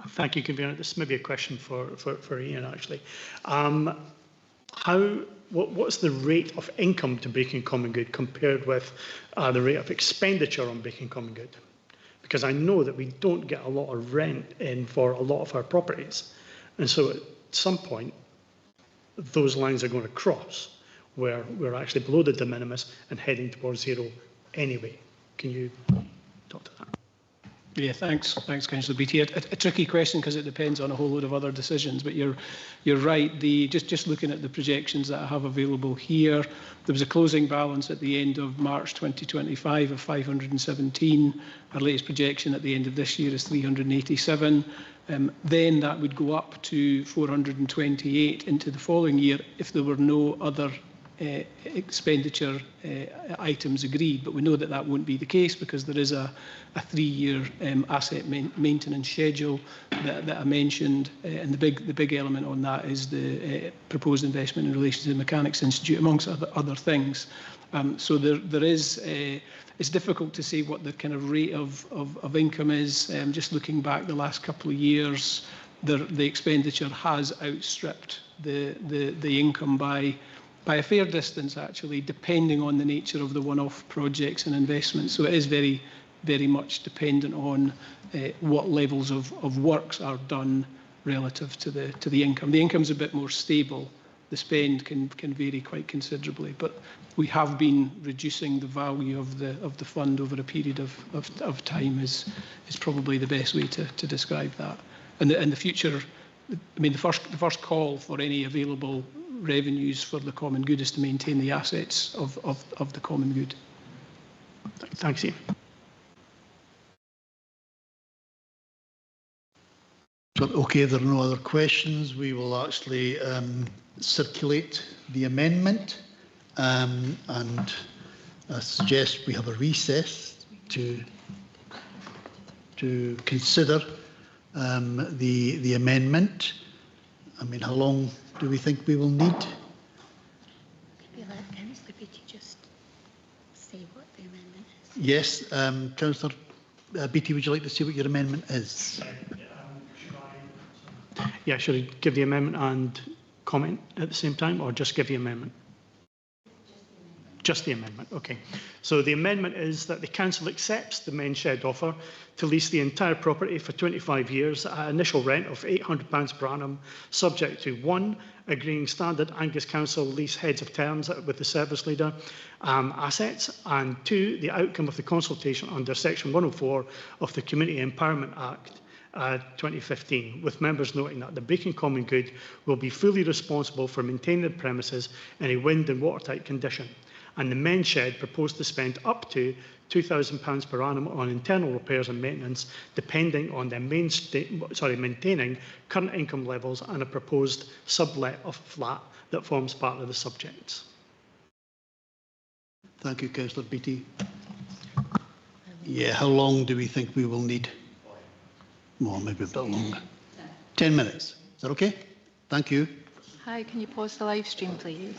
Thank you, Convener. This may be a question for Ian, actually. What's the rate of income to Brecon Common Good compared with the rate of expenditure on Brecon Common Good? Because I know that we don't get a lot of rent in for a lot of our properties. And so at some point, those lines are going to cross where we're actually below the de minimis and heading towards zero anyway. Can you talk to that? Yeah, thanks, Councillor Beattie. A tricky question because it depends on a whole load of other decisions. But you're right. Just looking at the projections that I have available here, there was a closing balance at the end of March 2025 of 517. Our latest projection at the end of this year is 387. Then that would go up to 428 into the following year if there were no other expenditure items agreed, but we know that that won't be the case because there is a 3-year asset maintenance schedule that I mentioned, and the big element on that is the proposed investment in relation to the Mechanics Institute, amongst other things. So there is it's difficult to say what the kind of rate of income is. Just looking back the last couple of years, the expenditure has outstripped the income by a fair distance, actually, depending on the nature of the one-off projects and investments. So it is very, very much dependent on what levels of works are done relative to the income. The income's a bit more stable. The spend can vary quite considerably, but we have been reducing the value of the fund over a period of time is probably the best way to describe that. And the future, I mean, the first call for any available revenues for the common good is to maintain the assets of the common good. Thanks, Ian. Okay, there are no other questions. We will actually circulate the amendment and I suggest we have a recess to consider the amendment. I mean, how long do we think we will need? Maybe let Councillor Beattie just say what the amendment is. Yes, Councillor Beattie, would you like to see what your amendment is? Yeah, should I give the amendment and comment at the same time, or just give the amendment? Just the amendment, okay. So the amendment is that the council accepts the main shed offer to lease the entire property for 25 years at an initial rent of £800 per annum, subject to 1, agreeing standard Angus Council lease heads of terms with the service leader assets, and 2, the outcome of the consultation under Section 104 of the Community Empowerment Act 2015, with members noting that the Brecon Common Good will be fully responsible for maintaining the premises in a wind and watertight condition, and the main shed proposed to spend up to £2,000 per annum on internal repairs and maintenance, depending on their maintaining current income levels and a proposed sublet of flat that forms part of the subjects. Thank you, Councillor Beattie. Yeah, how long do we think we will need? Well, maybe a bit longer. 10 minutes. Is that okay? Thank you. Hi, can you pause the live stream, please?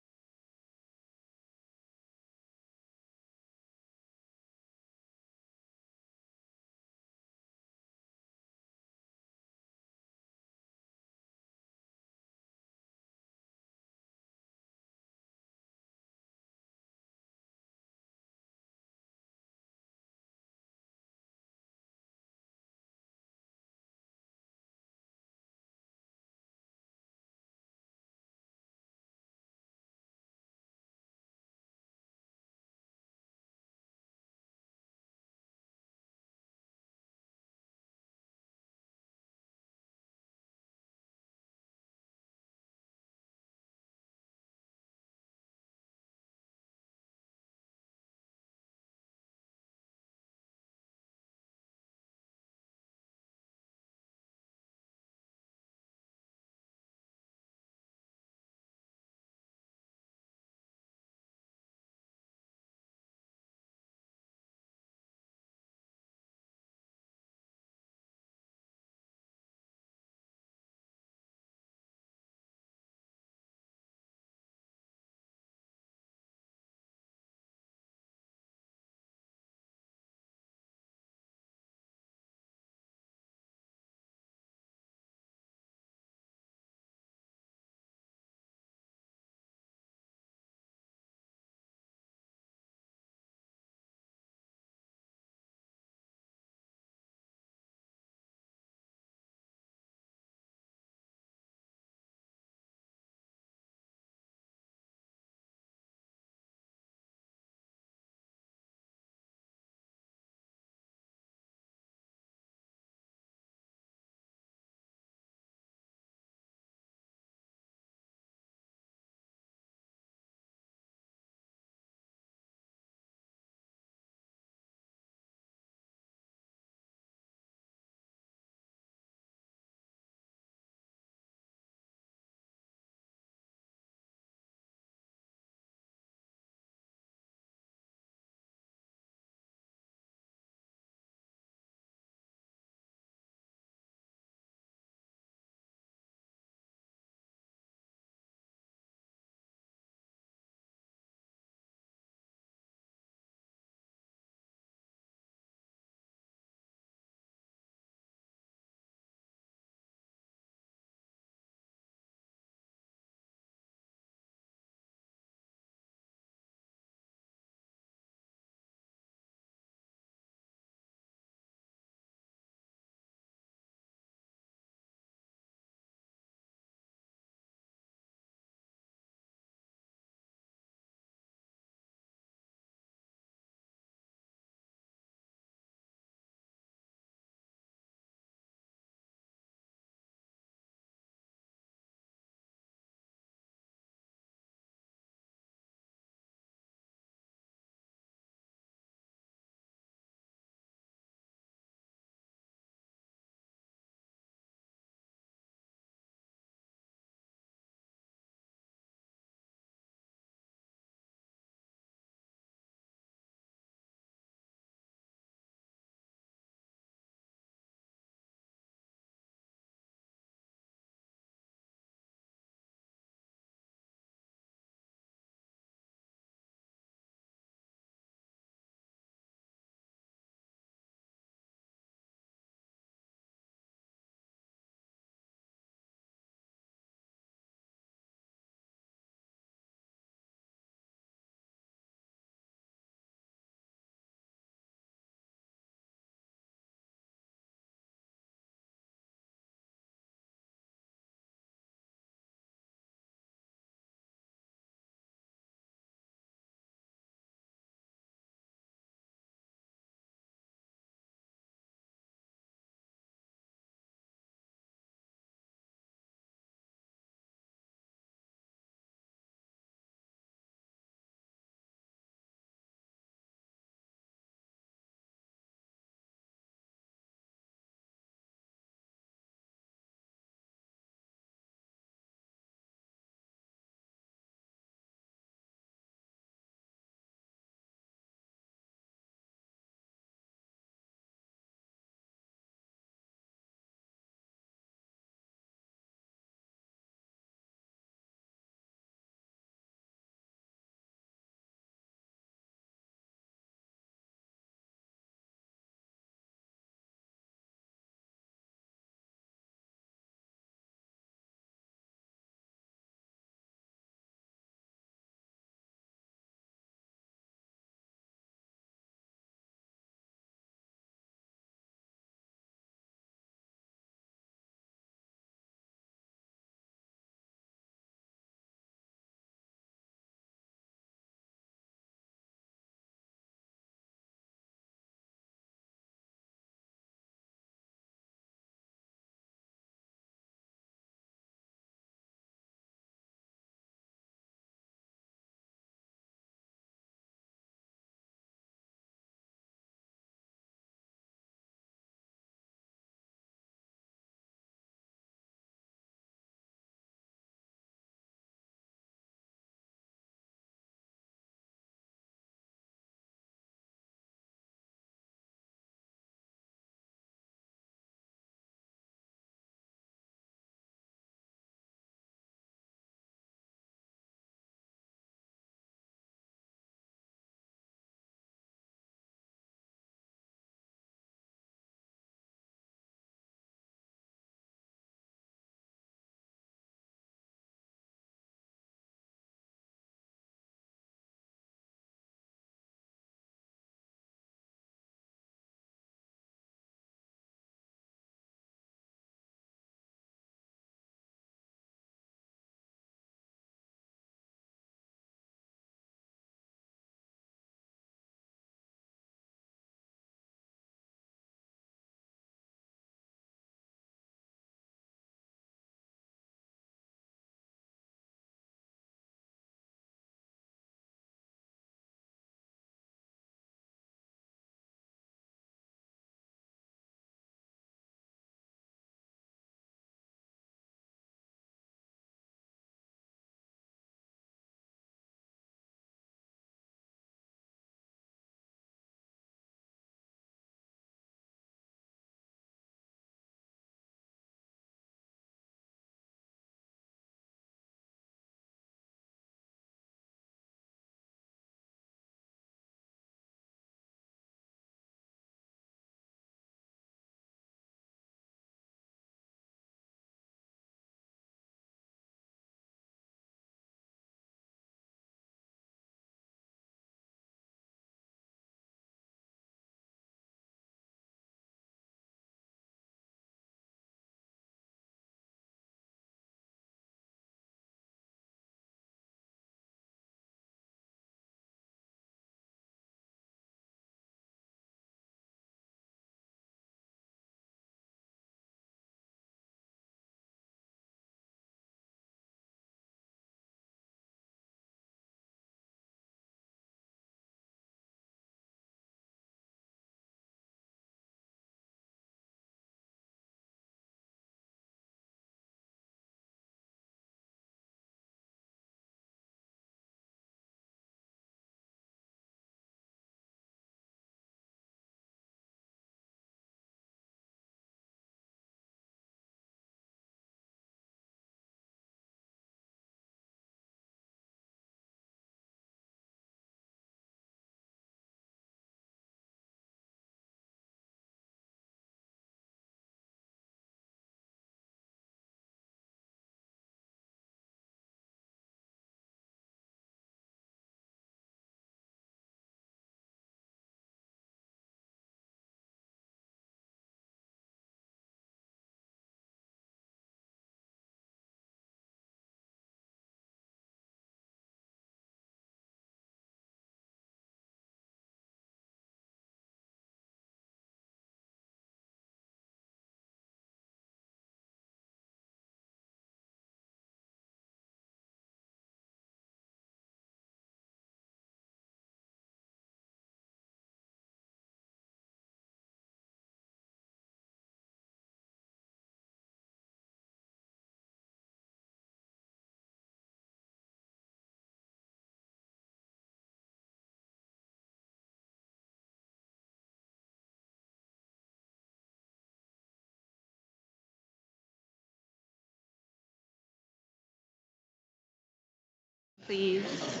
please.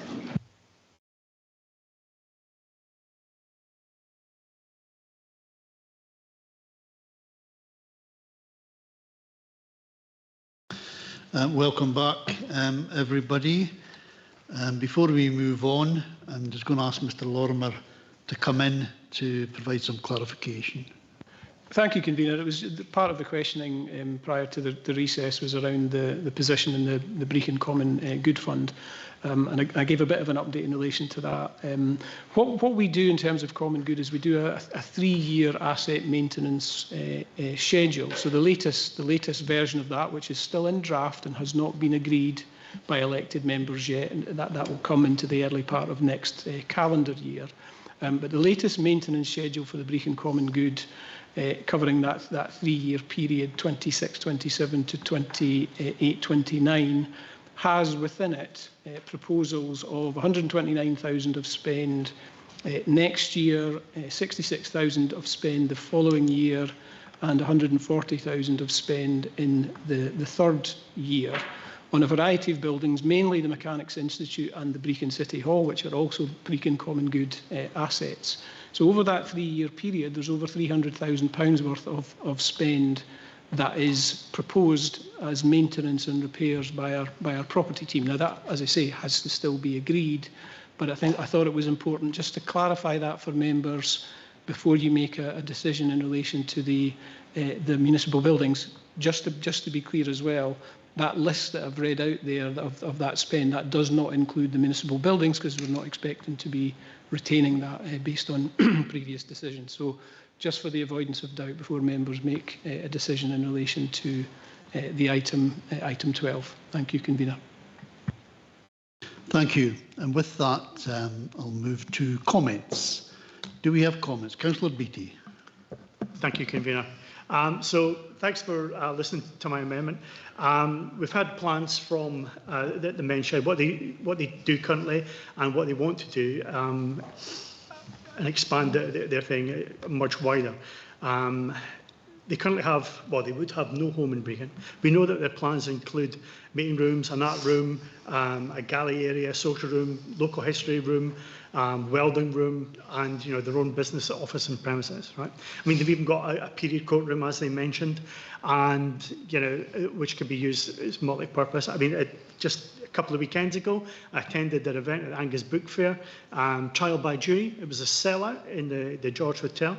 Welcome back, everybody. Before we move on, I'm just going to ask Mr Lorimer to come in to provide some clarification. Thank you, Convener. It was part of the questioning prior to the recess was around the position in the Brecon Common Good Fund. And I gave a bit of an update in relation to that. What we do in terms of common good is we do a 3-year asset maintenance schedule. So the latest version of that, which is still in draft and has not been agreed by elected members yet, and that will come into the early part of next calendar year. But the latest maintenance schedule for the Brecon Common Good, covering that 3-year period, 26-27 to 28-29, has within it proposals of 129,000 of spend next year, 66,000 of spend the following year, and 140,000 of spend in the third year on a variety of buildings, mainly the Mechanics Institute and the Brecon City Hall, which are also Brecon Common Good assets. So over that 3-year period, there's over £300,000 worth of spend that is proposed as maintenance and repairs by our property team. Now that, as I say, has to still be agreed, but I thought it was important just to clarify that for members before you make a decision in relation to the municipal buildings. Just to be clear as well, that list that I've read out there of that spend, that does not include the municipal buildings, because we're not expecting to be retaining that based on previous decisions. So just for the avoidance of doubt before members make a decision in relation to the item 12. Thank you, Convener. Thank you. And with that, I'll move to comments. Do we have comments? Councillor Beattie. Thank you, Convener. So thanks for listening to my amendment. We've had plans from the men shed, what they do currently and what they want to do, and expand their thing much wider. They currently have, well, they would have no home in Brecon. We know that their plans include meeting rooms, an art room, a galley area, social room, local history room, welding room, and their own business office and premises. Right? I mean, they've even got a period courtroom, as they mentioned, and which could be used as multi-purpose. I mean, just a couple of weekends ago, I attended their event at Angus Book Fair, trial by jury. It was a sellout in the George Hotel,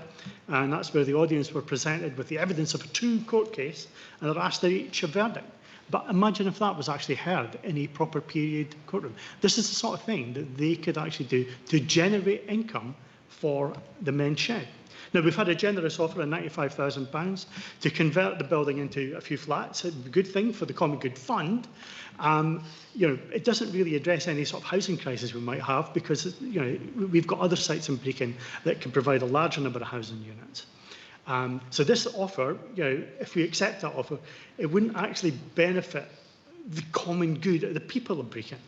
and that's where the audience were presented with the evidence of a true court case, and they're asked to reach a verdict. But imagine if that was actually heard in a proper period courtroom. This is the sort of thing that they could actually do to generate income for the men's shed. Now, we've had a generous offer of £95,000 to convert the building into a few flats. It's a good thing for the Common Good Fund. It doesn't really address any sort of housing crisis we might have, because we've got other sites in Brecon that can provide a larger number of housing units. So this offer, if we accept that offer, it wouldn't actually benefit the common good of the people of Brecon.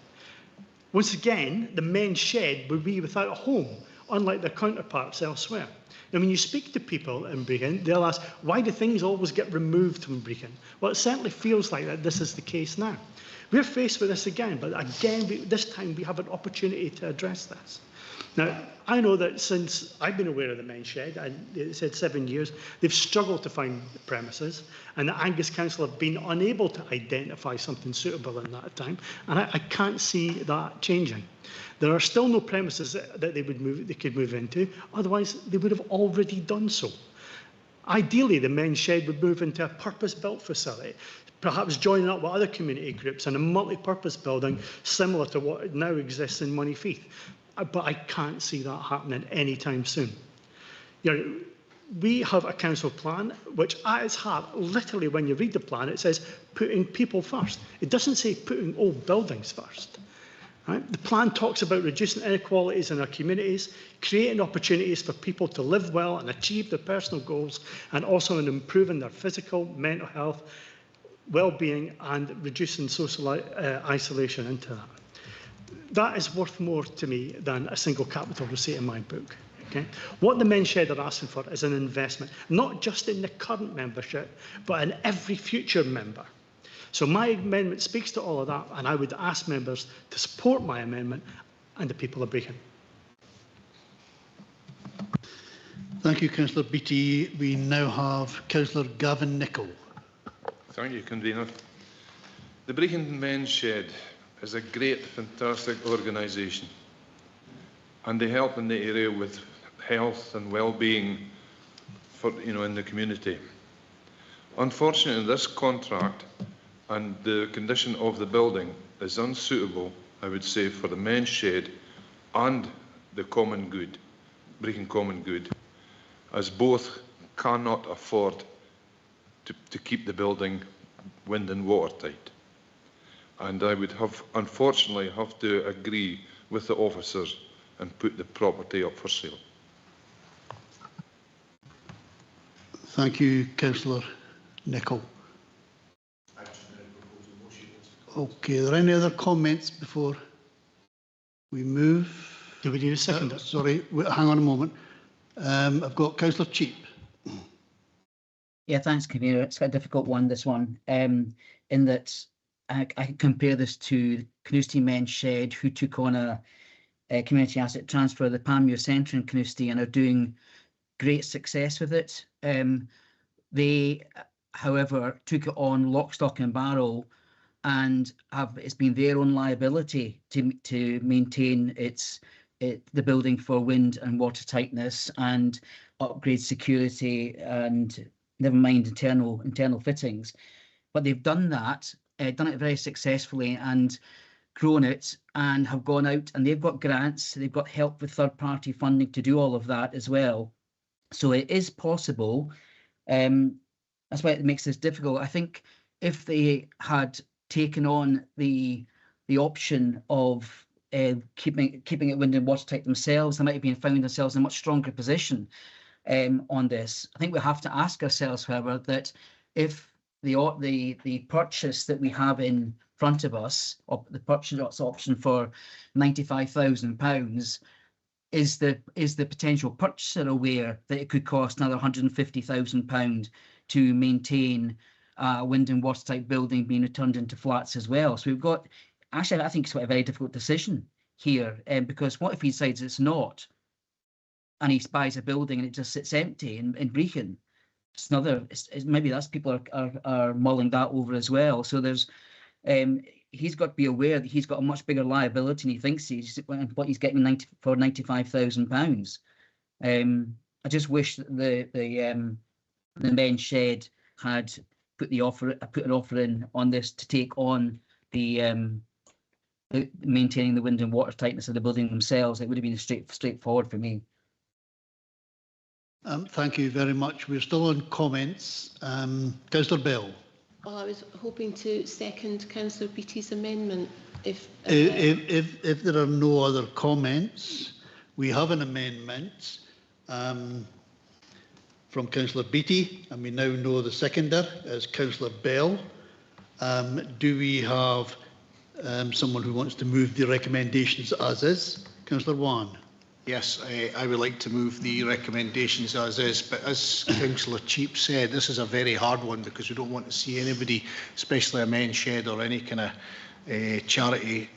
Once again, the men's shed would be without a home, unlike their counterparts elsewhere. Now, when you speak to people in Brecon, they'll ask, why do things always get removed from Brecon? Well, it certainly feels like that this is the case now. We're faced with this again, but again, this time we have an opportunity to address this. Now, I know that since I've been aware of the men's shed, and it said 7 years, they've struggled to find the premises, and the Angus Council have been unable to identify something suitable in that time, and I can't see that changing. There are still no premises that they could move into, otherwise they would have already done so. Ideally, the men's shed would move into a purpose-built facility, perhaps joining up with other community groups in a multi-purpose building similar to what now exists in Moneyfeith. But I can't see that happening anytime soon. We have a council plan which at its heart, literally when you read the plan, it says putting people first. It doesn't say putting old buildings first. Right? The plan talks about reducing inequalities in our communities, creating opportunities for people to live well and achieve their personal goals, and also in improving their physical, mental health, well-being, and reducing social isolation into that. That is worth more to me than a single capital receipt in my book. Okay? What the men's shed are asking for is an investment, not just in the current membership, but in every future member. So my amendment speaks to all of that, and I would ask members to support my amendment and the people of Brecon. Thank you, Councillor Beattie. We now have Councillor Gavin Nicholl. Thank you, Convener. The Brecon Men's Shed is a great, fantastic organisation, and they help in the area with health and well-being for in the community. Unfortunately, this contract and the condition of the building is unsuitable, I would say, for the Men's Shed and the common good, Brecon Common Good, as both cannot afford to keep the building wind and watertight. And I would unfortunately have to agree with the officers and put the property up for sale. Thank you, Councillor Nicholl. Okay, are there any other comments before we move? Do we need a seconder? Sorry, hang on a moment. I've got Councillor Cheap. Yeah, thanks, Convener. It's a difficult one, this one, in that I compare this to Carnoustie Men's Shed, who took on a community asset transfer of the Panmure Centre in Carnoustie and are doing great success with it. They, however, took it on lock, stock and barrel, and it's been their own liability to maintain the building for wind and water tightness and upgrade security and never mind internal fittings. But they've done that, done it very successfully and grown it, and have gone out and they've got grants, they've got help with third-party funding to do all of that as well. So it is possible. That's why it makes this difficult. I think if they had taken on the option of keeping it wind and watertight themselves, they might have been found themselves in a much stronger position on this. I think we have to ask ourselves, however, that if the purchase that we have in front of us, or the purchase option for £95,000, is the potential purchaser aware that it could cost another £150,000 to maintain a wind and watertight building being turned into flats as well? So we've got, actually, I think it's quite a very difficult decision here, because what if he decides it's not, and he buys a building and it just sits empty in Brecon? It's another. Maybe that's people are mulling that over as well. So there's, he's got to be aware that he's got a much bigger liability than he thinks what he's getting for £95,000. I just wish that the Men's Shed had put an offer in on this to take on the maintaining the wind and water tightness of the building themselves. It would have been straightforward for me. Thank you very much. We're still on comments. Councillor Bell. Well, I was hoping to second Councillor Beattie's amendment. If there are no other comments, we have an amendment from Councillor Beattie, and we now know the seconder as Councillor Bell. Do we have someone who wants to move the recommendations as is? Councillor Wan. Yes, I would like to move the recommendations as is, but as Councillor Cheap said, this is a very hard one because we don't want to see anybody, especially a Men's Shed or any kind of charity,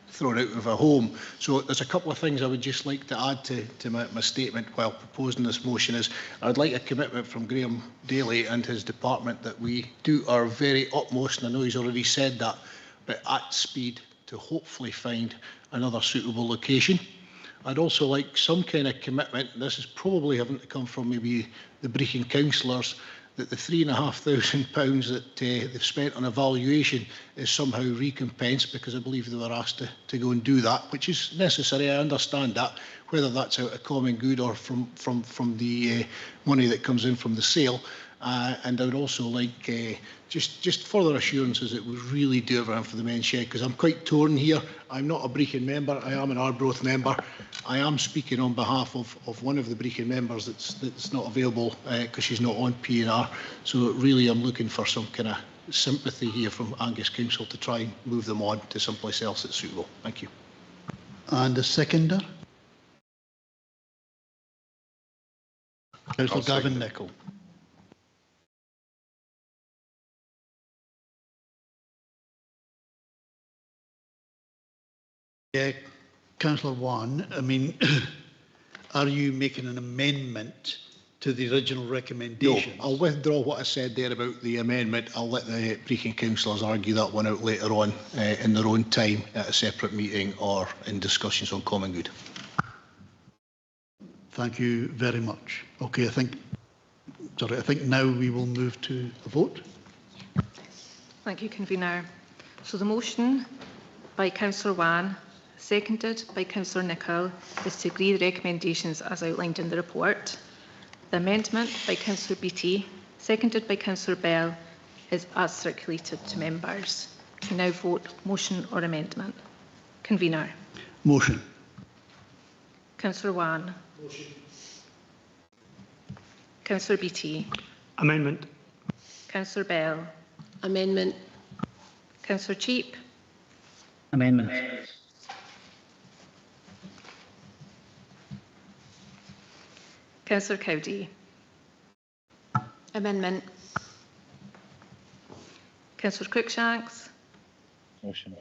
thrown out of a home. So there's a couple of things I would just like to add to my statement while proposing this motion. Is I'd like a commitment from Graham Daly and his department that we do our very utmost, and I know he's already said that, but at speed to hopefully find another suitable location. I'd also like some kind of commitment, and this is probably having to come from maybe the Brecon councillors, that the £3,500 that they've spent on evaluation is somehow recompensed, because I believe they were asked to go and do that, which is necessary. I understand that, whether that's out of common good or from the money that comes in from the sale. And I would also like just further assurances that we really do everything for the Men's Shed, because I'm quite torn here. I'm not a Brecon member, I am an Arbroath member. I am speaking on behalf of one of the Brecon members that's not available because she's not on P&R. So really I'm looking for some kind of sympathy here from Angus Council to try and move them on to someplace else that's suitable. Thank you. And the seconder? Councillor Gavin Nicholl. Councillor Wan, I mean, are you making an amendment to the original recommendation? No, I'll withdraw what I said there about the amendment. I'll let the Brecon councillors argue that one out later on in their own time at a separate meeting or in discussions on common good. Thank you very much. Okay, I think now we will move to a vote. Thank you, Convener. So the motion by Councillor Wan, seconded by Councillor Nicholl, is to agree the recommendations as outlined in the report. The amendment by Councillor Beattie, seconded by Councillor Bell, is as circulated to members. We now vote motion or amendment. Convener. Motion. Councillor Wan. Motion. Councillor Beattie. Amendment. Councillor Bell. Amendment. Councillor Cheap. Amendment. Councillor Cowdery. Amendment. Councillor Cruikshanks. Motion.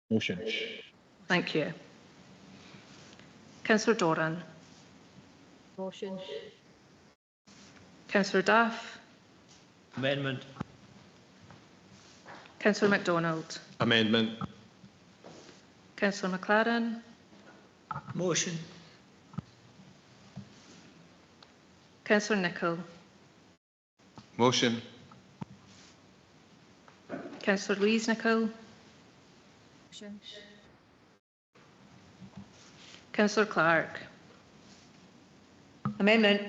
Motion. Thank you. Councillor Doran. Motion. Councillor Duff. Amendment. Councillor MacDonald. Amendment. Councillor McLaren. Motion. Councillor Nicholl. Motion. Councillor Louise Nicholl. Motion. Councillor Clark. Amendment.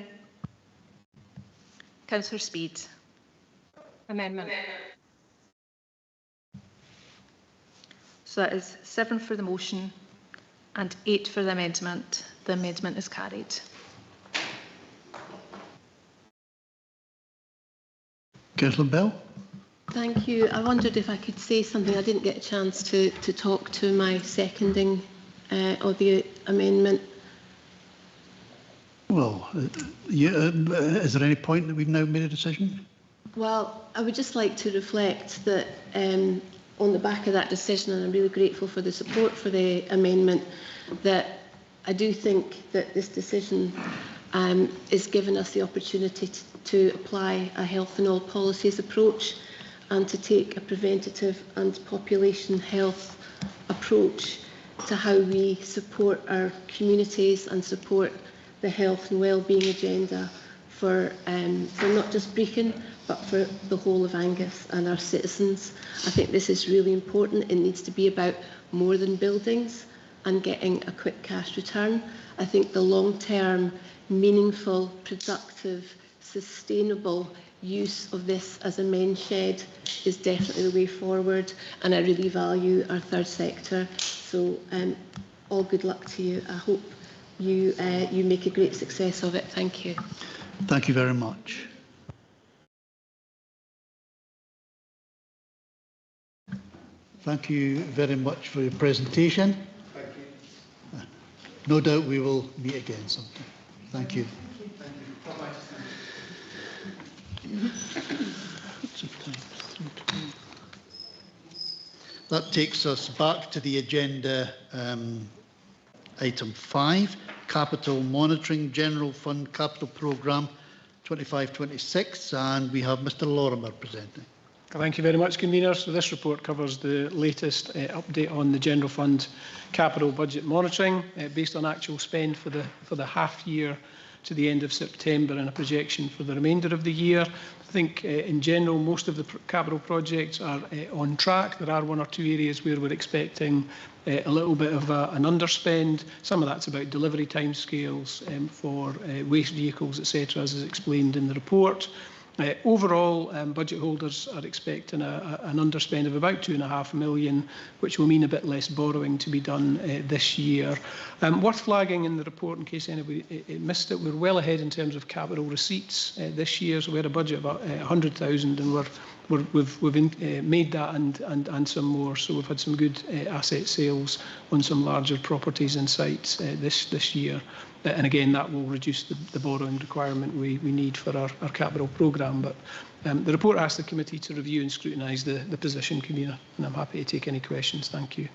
Councillor Speed. Amendment. So that is 7 for the motion and 8 for the amendment. The amendment is carried. Councillor Bell. Thank you. I wondered if I could say something. I didn't get a chance to talk to my seconding of the amendment. Well, is there any point that we've now made a decision? Well, I would just like to reflect that on the back of that decision, and I'm really grateful for the support for the amendment, that I do think that this decision is giving us the opportunity to apply a health and all policies approach and to take a preventative and population health approach to how we support our communities and support the health and wellbeing agenda for not just Brecon, but for the whole of Angus and our citizens. I think this is really important. It needs to be about more than buildings and getting a quick cash return. I think the long-term, meaningful, productive, sustainable use of this as a main shed is definitely the way forward, and I really value our third sector. So all good luck to you. I hope you make a great success of it. Thank you. Thank you very much. Thank you very much for your presentation. Thank you. No doubt we will meet again sometime. Thank you. That takes us back to the agenda, item 5, Capital Monitoring General Fund Capital Programme 25-26, and we have Mr. Lorimer presenting. Thank you very much, Convener. So this report covers the latest update on the General Fund capital budget monitoring based on actual spend for the half year to the end of September and a projection for the remainder of the year. I think in general most of the capital projects are on track. There are 1 or 2 areas where we're expecting a little bit of an underspend. Some of that's about delivery timescales for waste vehicles, etc., as is explained in the report. Overall, budget holders are expecting an underspend of about £2.5 million, which will mean a bit less borrowing to be done this year. Worth flagging in the report, in case anybody missed it, we're well ahead in terms of capital receipts this year. So we had a budget of about 100,000, and we've made that and some more. So we've had some good asset sales on some larger properties and sites this year. And again, that will reduce the borrowing requirement we need for our capital programme. But the report asks the committee to review and scrutinise the position, convener, and I'm happy to take any questions. Thank you.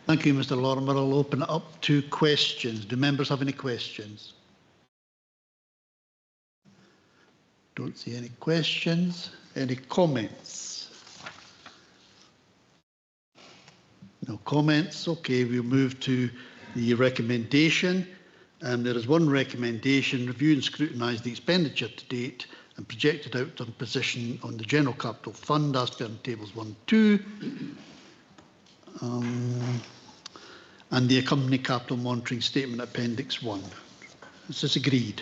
Thank you, Mr. Lorimer. I'll open it up to questions. Do members have any questions? Don't see any questions. Any comments? No comments. Okay, we'll move to the recommendation. There is one recommendation: review and scrutinise the expenditure to date and projected outcome position on the General Capital Fund as per in tables 1-2. And the accompanying capital monitoring statement appendix 1. Is this agreed?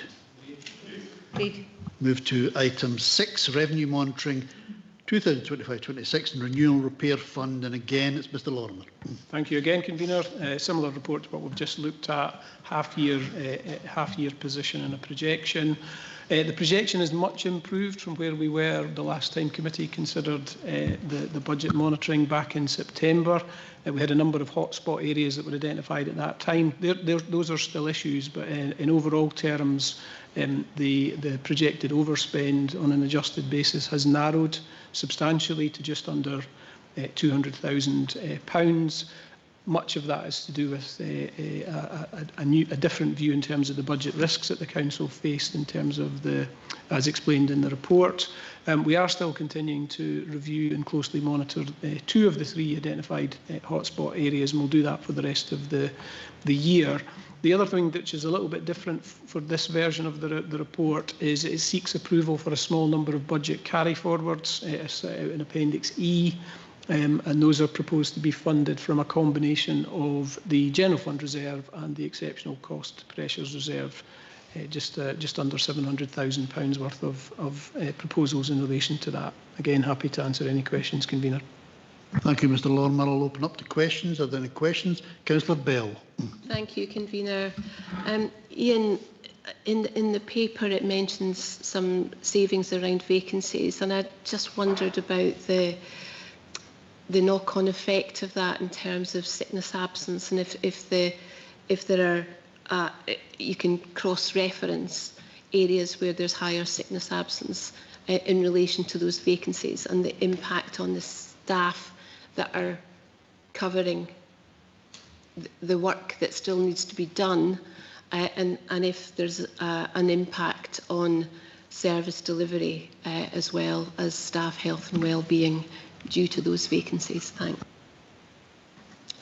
Agreed. Move to item 6, revenue monitoring 2025-26 and renewal repair fund, and again it's Mr. Lorimer. Thank you again, convener. Similar report to what we've just looked at, half-year position and a projection. The projection is much improved from where we were the last time committee considered the budget monitoring back in September. We had a number of hotspot areas that were identified at that time. Those are still issues, but in overall terms, the projected overspend on an adjusted basis has narrowed substantially to just under £200,000. Much of that is to do with a different view in terms of the budget risks that the council faced in terms of as explained in the report. We are still continuing to review and closely monitor 2 of the 3 identified hotspot areas, and we'll do that for the rest of the year. The other thing which is a little bit different for this version of the report is it seeks approval for a small number of budget carry forwards in Appendix E. And those are proposed to be funded from a combination of the General Fund Reserve and the Exceptional Cost Pressures Reserve, just under £700,000 worth of proposals in relation to that. Again, happy to answer any questions, convener. Thank you, Mr. Lorimer. I'll open up to questions. Are there any questions? Councillor Bell. Thank you, convener. Ian, in the paper it mentions some savings around vacancies, and I just wondered about the knock-on effect of that in terms of sickness absence, and if there are you can cross-reference areas where there's higher sickness absence in relation to those vacancies and the impact on the staff that are covering the work that still needs to be done, and if there's an impact on service delivery as well as staff health and well-being due to those vacancies. Thanks.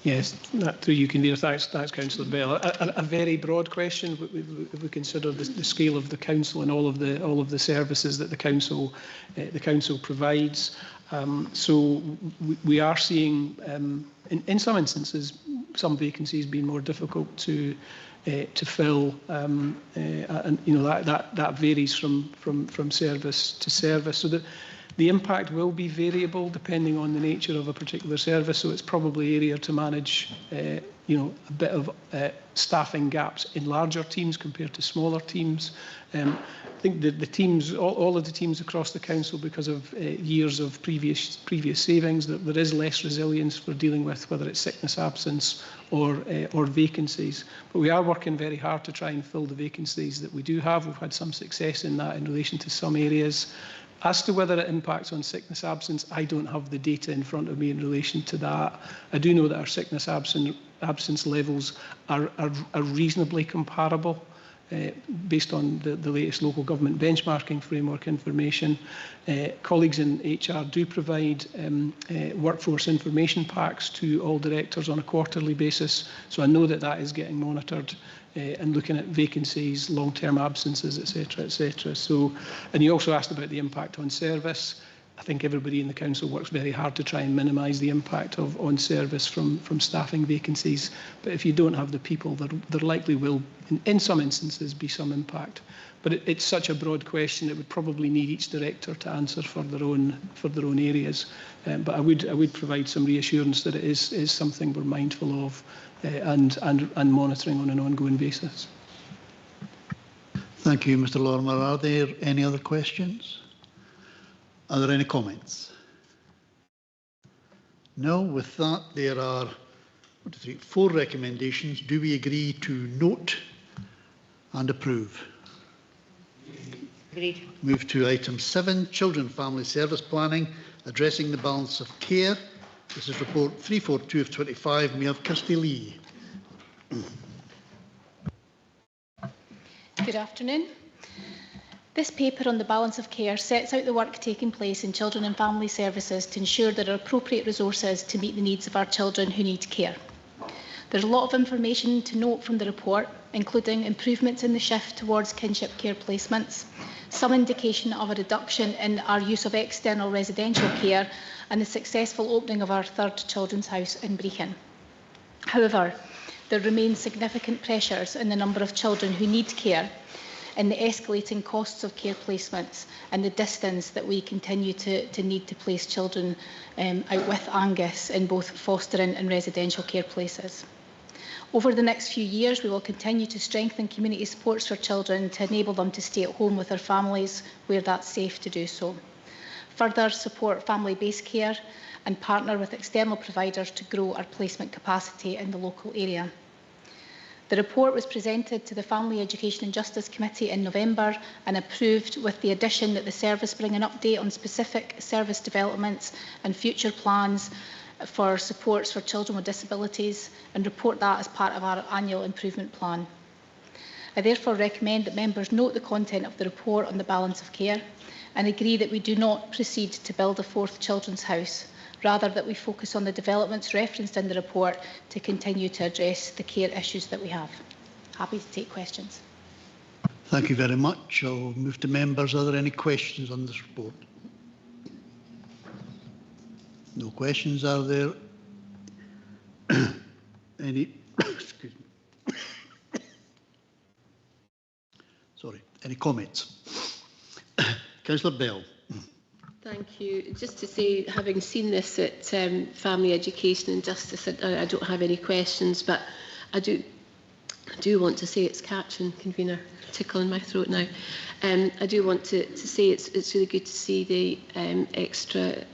Yes, that through you, convener. Thanks, Councillor Bell. A very broad question. If we consider the scale of the council and all of the services that the council provides, so we are seeing in some instances some vacancies being more difficult to fill, and that varies from service to service. So the impact will be variable depending on the nature of a particular service, so it's probably area to manage a bit of staffing gaps in larger teams compared to smaller teams. I think the teams, all of the teams across the council, because of years of previous savings, that there is less resilience for dealing with whether it's sickness absence or vacancies. But we are working very hard to try and fill the vacancies that we do have. We've had some success in that in relation to some areas. As to whether it impacts on sickness absence, I don't have the data in front of me in relation to that. I do know that our sickness absence levels are reasonably comparable based on the latest local government benchmarking framework information. Colleagues in HR do provide workforce information packs to all directors on a quarterly basis, so I know that is getting monitored and looking at vacancies, long-term absences, etc., etc. So, and you also asked about the impact on service. I think everybody in the council works very hard to try and minimise the impact on service from staffing vacancies. But if you don't have the people, there likely will, in some instances, be some impact. But it's such a broad question; it would probably need each director to answer for their own areas. But I would provide some reassurance that it is something we're mindful of and monitoring on an ongoing basis. Thank you, Mr. Lorimer. Are there any other questions? Are there any comments? No. With that, there are 4 recommendations. Do we agree to note and approve. Agreed. Move to item 7, Children Family Service Planning, addressing the balance of care. This is report 342 of 25. May I have Kirsty Lee? Good afternoon. This paper on the balance of care sets out the work taking place in children and family services to ensure there are appropriate resources to meet the needs of our children who need care. There's a lot of information to note from the report, including improvements in the shift towards kinship care placements, some indication of a reduction in our use of external residential care, and the successful opening of our third children's house in Brechin. However, there remain significant pressures in the number of children who need care, in the escalating costs of care placements, and the distance that we continue to need to place children out with Angus in both fostering and residential care places. Over the next few years, we will continue to strengthen community supports for children to enable them to stay at home with their families where that's safe to do so. Further support family-based care and partner with external providers to grow our placement capacity in the local area. The report was presented to the Family Education and Justice Committee in November and approved, with the addition that the service bring an update on specific service developments and future plans for supports for children with disabilities, and report that as part of our annual improvement plan. I therefore recommend that members note the content of the report on the balance of care and agree that we do not proceed to build a fourth children's house, rather that we focus on the developments referenced in the report to continue to address the care issues that we have. Happy to take questions. Thank you very much. I'll move to members. Are there any questions on this report? No questions, are there? Any, excuse me. Sorry, any comments? Councillor Bell. Thank you. Just to say, having seen this at Family Education and Justice, I don't have any questions, but I do want to say it's catching, convener, tickle in my throat now. I do want to say it's really good to see the extra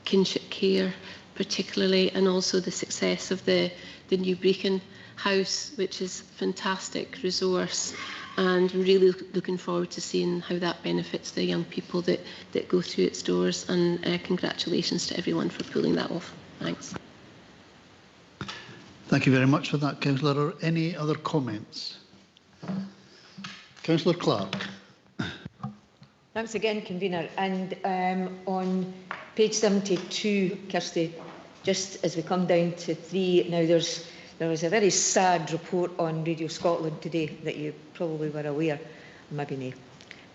kinship care, particularly, and also the success of the new Brechin house, which is a fantastic resource. And I'm really looking forward to seeing how that benefits the young people that go through its doors. And congratulations to everyone for pulling that off. Thanks. Thank you very much for that, Councillor. Are any other comments? Councillor Clark. Thanks again, convener. And on page 72, Kirsty, just as we come down to 3, now there was a very sad report on Radio Scotland today that you probably were aware, maybe not.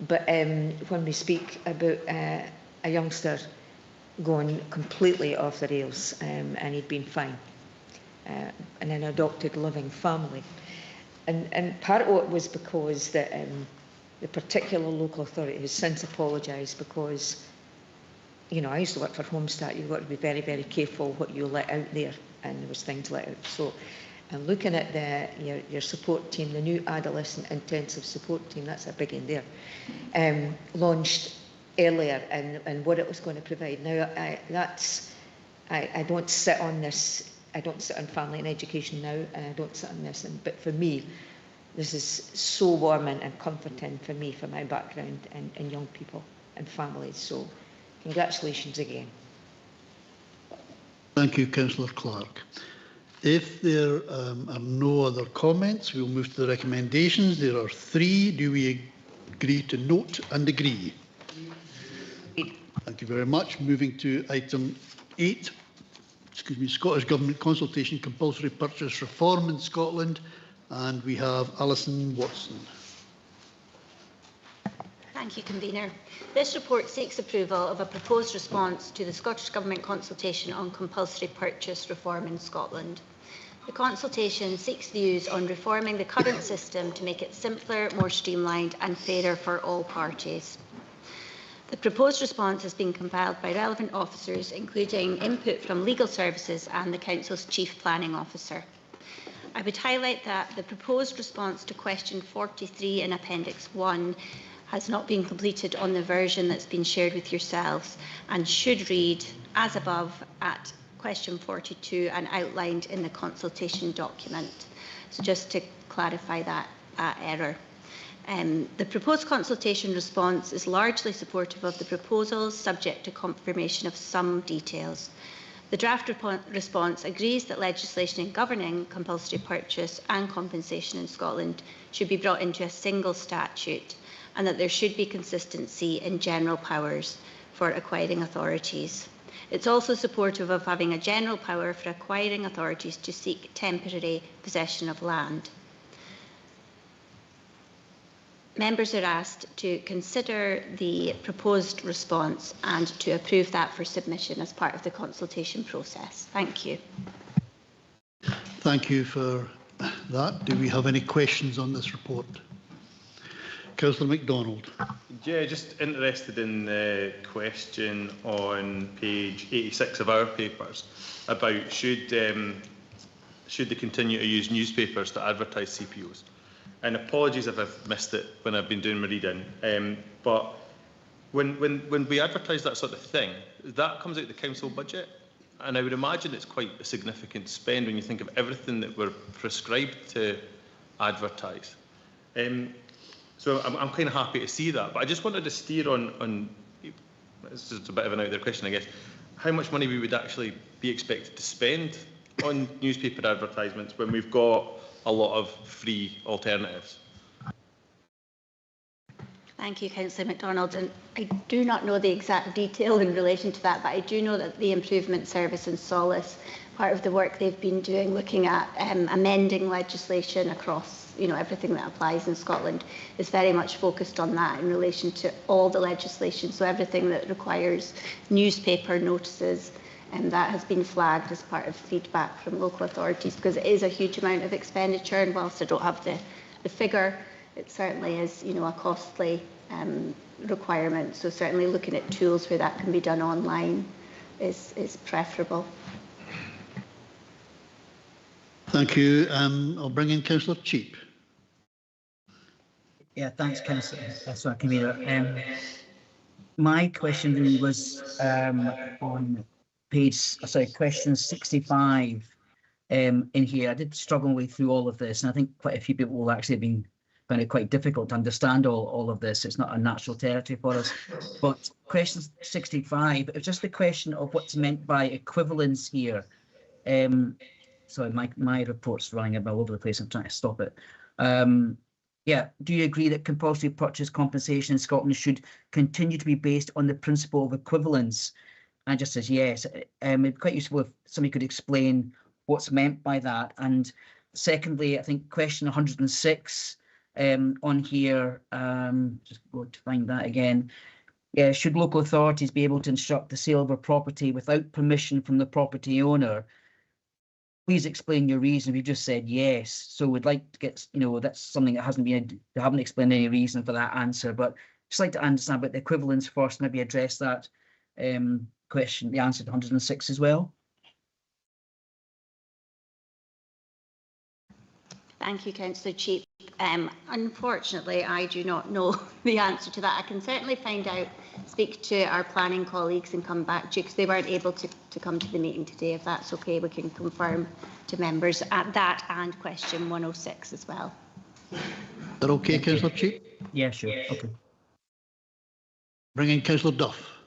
But when we speak about a youngster going completely off the rails, and he'd been fine in an adopted living family. And part of it was because that the particular local authority has since apologised, because, you know, I used to work for Homestat. You've got to be very, very careful what you let out there, and there was things let out. So, and looking at your support team, the new adolescent intensive support team, that's a big in there, launched earlier, and what it was going to provide. Now, I don't sit on this. I don't sit on family and education now, and I don't sit on this. But for me, this is so warming and comforting for me, for my background and young people and families. So, congratulations again. Thank you, Councillor Clark. If there are no other comments, we'll move to the recommendations. There are 3. Do we agree to note and agree? Thank you very much. Moving to item 8. Scottish Government consultation compulsory purchase reform in Scotland, and we have Alison Watson. Thank you, convener. This report seeks approval of a proposed response to the Scottish Government consultation on compulsory purchase reform in Scotland. The consultation seeks views on reforming the current system to make it simpler, more streamlined and fairer for all parties. The proposed response has been compiled by relevant officers, including input from legal services and the Council's Chief Planning Officer. I would highlight that the proposed response to question 43 in Appendix 1 has not been completed on the version that's been shared with yourselves, and should read as above at question 42 and outlined in the consultation document. So just to clarify that error. The proposed consultation response is largely supportive of the proposals, subject to confirmation of some details. The draft response agrees that legislation governing compulsory purchase and compensation in Scotland should be brought into a single statute, and that there should be consistency in general powers for acquiring authorities. It's also supportive of having a general power for acquiring authorities to seek temporary possession of land. Members are asked to consider the proposed response and to approve that for submission as part of the consultation process. Thank you. Thank you for that. Do we have any questions on this report? Councillor MacDonald. Yeah, just interested in the question on page 86 of our papers about should they continue to use newspapers to advertise CPOs. And apologies if I've missed it when I've been doing my reading, but when we advertise that sort of thing, that comes out of the council budget, and I would imagine it's quite a significant spend when you think of everything that we're prescribed to advertise. So I'm kind of happy to see that, but I just wanted to steer on this is a bit of an out there question, I guess, how much money we would actually be expected to spend on newspaper advertisements when we've got a lot of free alternatives. Thank you, Councillor MacDonald. And I do not know the exact detail in relation to that, but I do know that the Improvement Service and Solace, part of the work they've been doing, looking at amending legislation across, everything that applies in Scotland, is very much focused on that in relation to all the legislation. So everything that requires newspaper notices, and that has been flagged as part of feedback from local authorities, because it is a huge amount of expenditure, and whilst I don't have the figure, it certainly is, a costly requirement. So certainly looking at tools where that can be done online is preferable. Thank you. I'll bring in Councillor Cheap. Yeah, thanks, Councillor Convener. My question really was on question 65 in here. I did struggle way through all of this, and I think quite a few people will actually have been found it quite difficult to understand all of this. It's not a natural territory for us. But question 65, it's just the question of what's meant by equivalence here. Sorry, my report's running about all over the place. I'm trying to stop it. Yeah, do you agree that compulsory purchase compensation in Scotland should continue to be based on the principle of equivalence? And just says yes. It'd be quite useful if somebody could explain what's meant by that. And secondly, I think question 106 on here, just go to find that again. Yeah, should local authorities be able to instruct the sale of a property without permission from the property owner? Please explain your reason. We've just said yes. So we'd like to get, that's something that hasn't been, they haven't explained any reason for that answer, but just like to understand about the equivalence first, maybe address that question, the answer to 106 as well. Thank you, Councillor Cheap. Unfortunately, I do not know the answer to that. I can certainly find out, speak to our planning colleagues and come back to you, because they weren't able to come to the meeting today. If that's okay, we can confirm to members at that and question 106 as well. Is that okay, Councillor Cheap? Yeah, sure. Okay. Bring in Councillor Duff.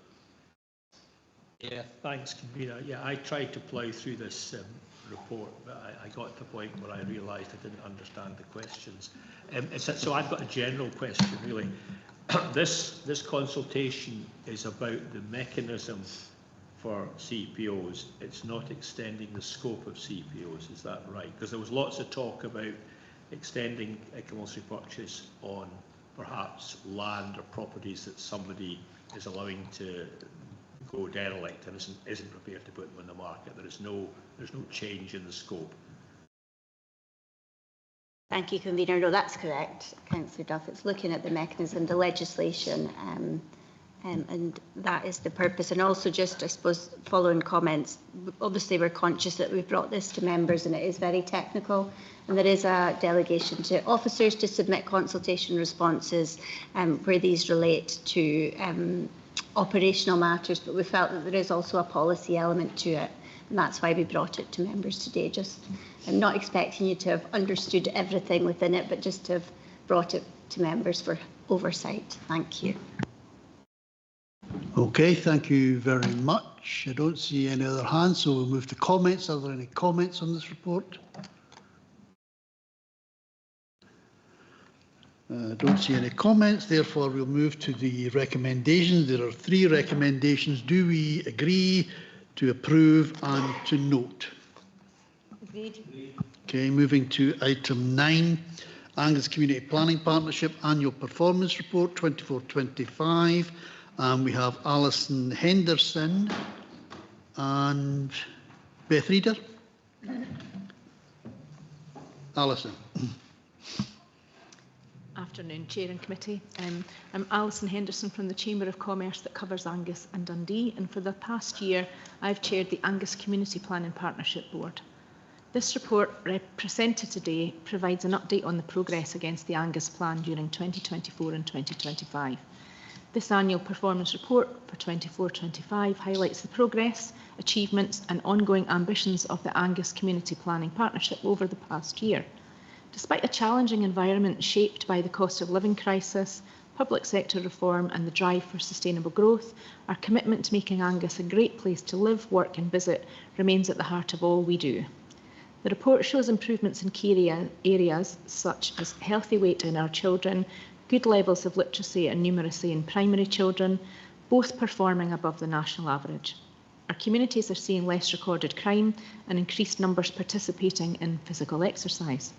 Yeah, thanks, Convener. Yeah, I tried to plough through this report, but I got to the point where I realised I didn't understand the questions. So I've got a general question, really. This consultation is about the mechanism for CPOs. It's not extending the scope of CPOs, is that right? Because there was lots of talk about extending a compulsory purchase on perhaps land or properties that somebody is allowing to go derelict and isn't prepared to put them on the market. There's no change in the scope. Thank you, Convener. No, that's correct, Councillor Duff. It's looking at the mechanism, the legislation, and that is the purpose. And also just, I suppose, following comments, obviously we're conscious that we've brought this to members and it is very technical, and there is a delegation to officers to submit consultation responses where these relate to operational matters, but we felt that there is also a policy element to it, and that's why we brought it to members today, just I'm not expecting you to have understood everything within it, but just to have brought it to members for oversight. Thank you. Okay, thank you very much. I don't see any other hands, so we'll move to comments. Are there any comments on this report? Don't see any comments, therefore we'll move to the recommendations. There are 3 recommendations. Do we agree to approve and to note? Agreed. Okay, moving to item 9, Angus Community Planning Partnership Annual Performance Report 24-25. We have Alison Henderson and Beth Reader. Alison. Afternoon, Chair and Committee. I'm Alison Henderson from the Chamber of Commerce that covers Angus and Dundee, and for the past year I've chaired the Angus Community Planning Partnership Board. This report presented today provides an update on the progress against the Angus Plan during 2024 and 2025. This annual performance report for 24-25 highlights the progress, achievements and ongoing ambitions of the Angus Community Planning Partnership over the past year. Despite a challenging environment shaped by the cost of living crisis, public sector reform and the drive for sustainable growth, our commitment to making Angus a great place to live, work and visit remains at the heart of all we do. The report shows improvements in key areas such as healthy weight in our children, good levels of literacy and numeracy in primary children, both performing above the national average. Our communities are seeing less recorded crime and increased numbers participating in physical exercise.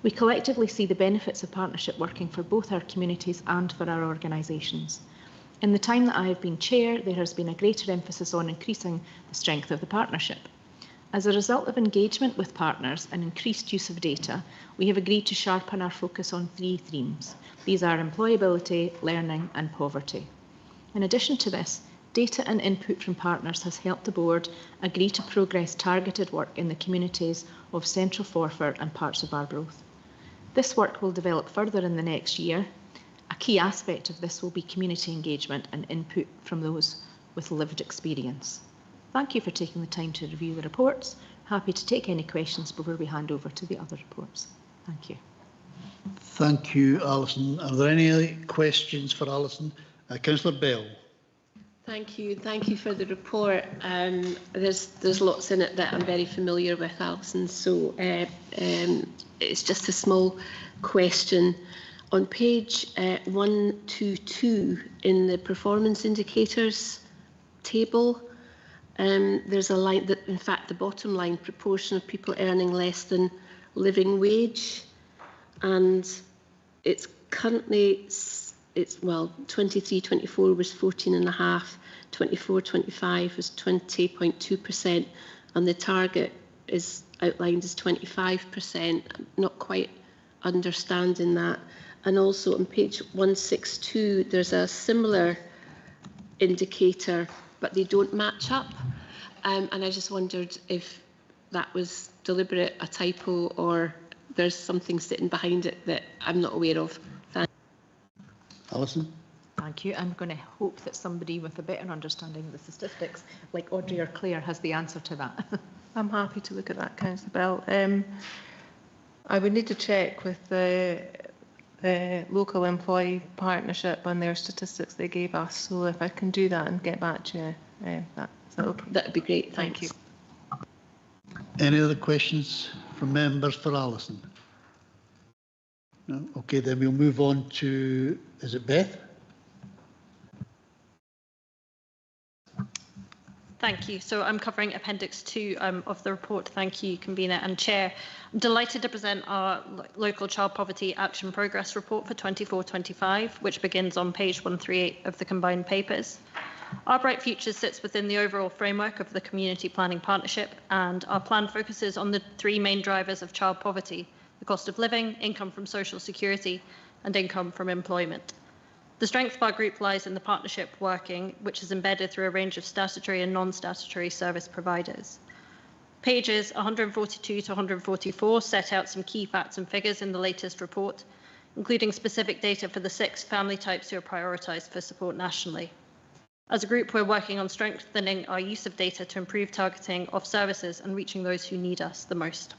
We collectively see the benefits of partnership working for both our communities and for our organisations. In the time that I have been chair, there has been a greater emphasis on increasing the strength of the partnership. As a result of engagement with partners and increased use of data, we have agreed to sharpen our focus on 3 themes. These are employability, learning and poverty. In addition to this, data and input from partners has helped the board agree to progress targeted work in the communities of Central Forfar and parts of Arbroath. This work will develop further in the next year. A key aspect of this will be community engagement and input from those with lived experience. Thank you for taking the time to review the reports. Happy to take any questions before we hand over to the other reports. Thank you. Thank you, Alison. Are there any questions for Alison? Councillor Bell. Thank you for the report. There's lots in it that I'm very familiar with, Alison, so it's just a small question. On page 122 in the performance indicators table, there's a line that, in fact, the bottom line, proportion of people earning less than living wage, and it's currently, well, 23-24 was 14.5%, 24-25 was 20.2%, and the target is outlined as 25%. I'm not quite understanding that. And also on page 162, there's a similar indicator, but they don't match up. And I just wondered if that was deliberate, a typo, or there's something sitting behind it that I'm not aware of. Thanks. Alison? Thank you. I'm going to hope that somebody with a better understanding of the statistics, like Audrey or Claire, has the answer to that. I'm happy to look at that, Councillor Bell. I would need to check with the local employee partnership on their statistics they gave us. So if I can do that and get back to you, that'd be great. Thank you. Any other questions from members for Alison? No? Okay, then we'll move on to, is it Beth? Thank you. So I'm covering Appendix 2 of the report. Thank you, Convener and Chair. I'm delighted to present our Local Child Poverty Action Progress Report for 24-25, which begins on page 138 of the combined papers. Our Bright Future sits within the overall framework of the Community Planning Partnership, and our plan focuses on the 3 main drivers of child poverty: the cost of living, income from social security, and income from employment. The strength of our group lies in the partnership working, which is embedded through a range of statutory and non-statutory service providers. Pages 142 to 144 set out some key facts and figures in the latest report, including specific data for the 6 family types who are prioritised for support nationally. As a group, we're working on strengthening our use of data to improve targeting of services and reaching those who need us the most.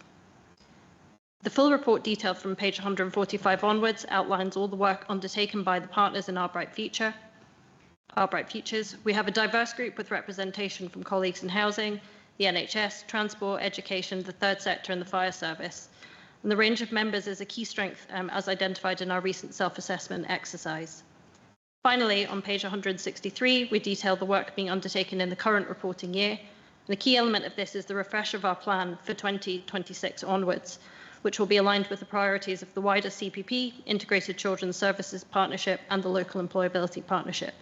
The full report detailed from page 145 onwards outlines all the work undertaken by the partners in Our Bright Futures. We have a diverse group with representation from colleagues in housing, the NHS, transport, education, the third sector and the fire service. And the range of members is a key strength as identified in our recent self-assessment exercise. Finally, on page 163, we detail the work being undertaken in the current reporting year. And the key element of this is the refresh of our plan for 2026 onwards, which will be aligned with the priorities of the wider CPP, Integrated Children's Services Partnership and the Local Employability Partnership.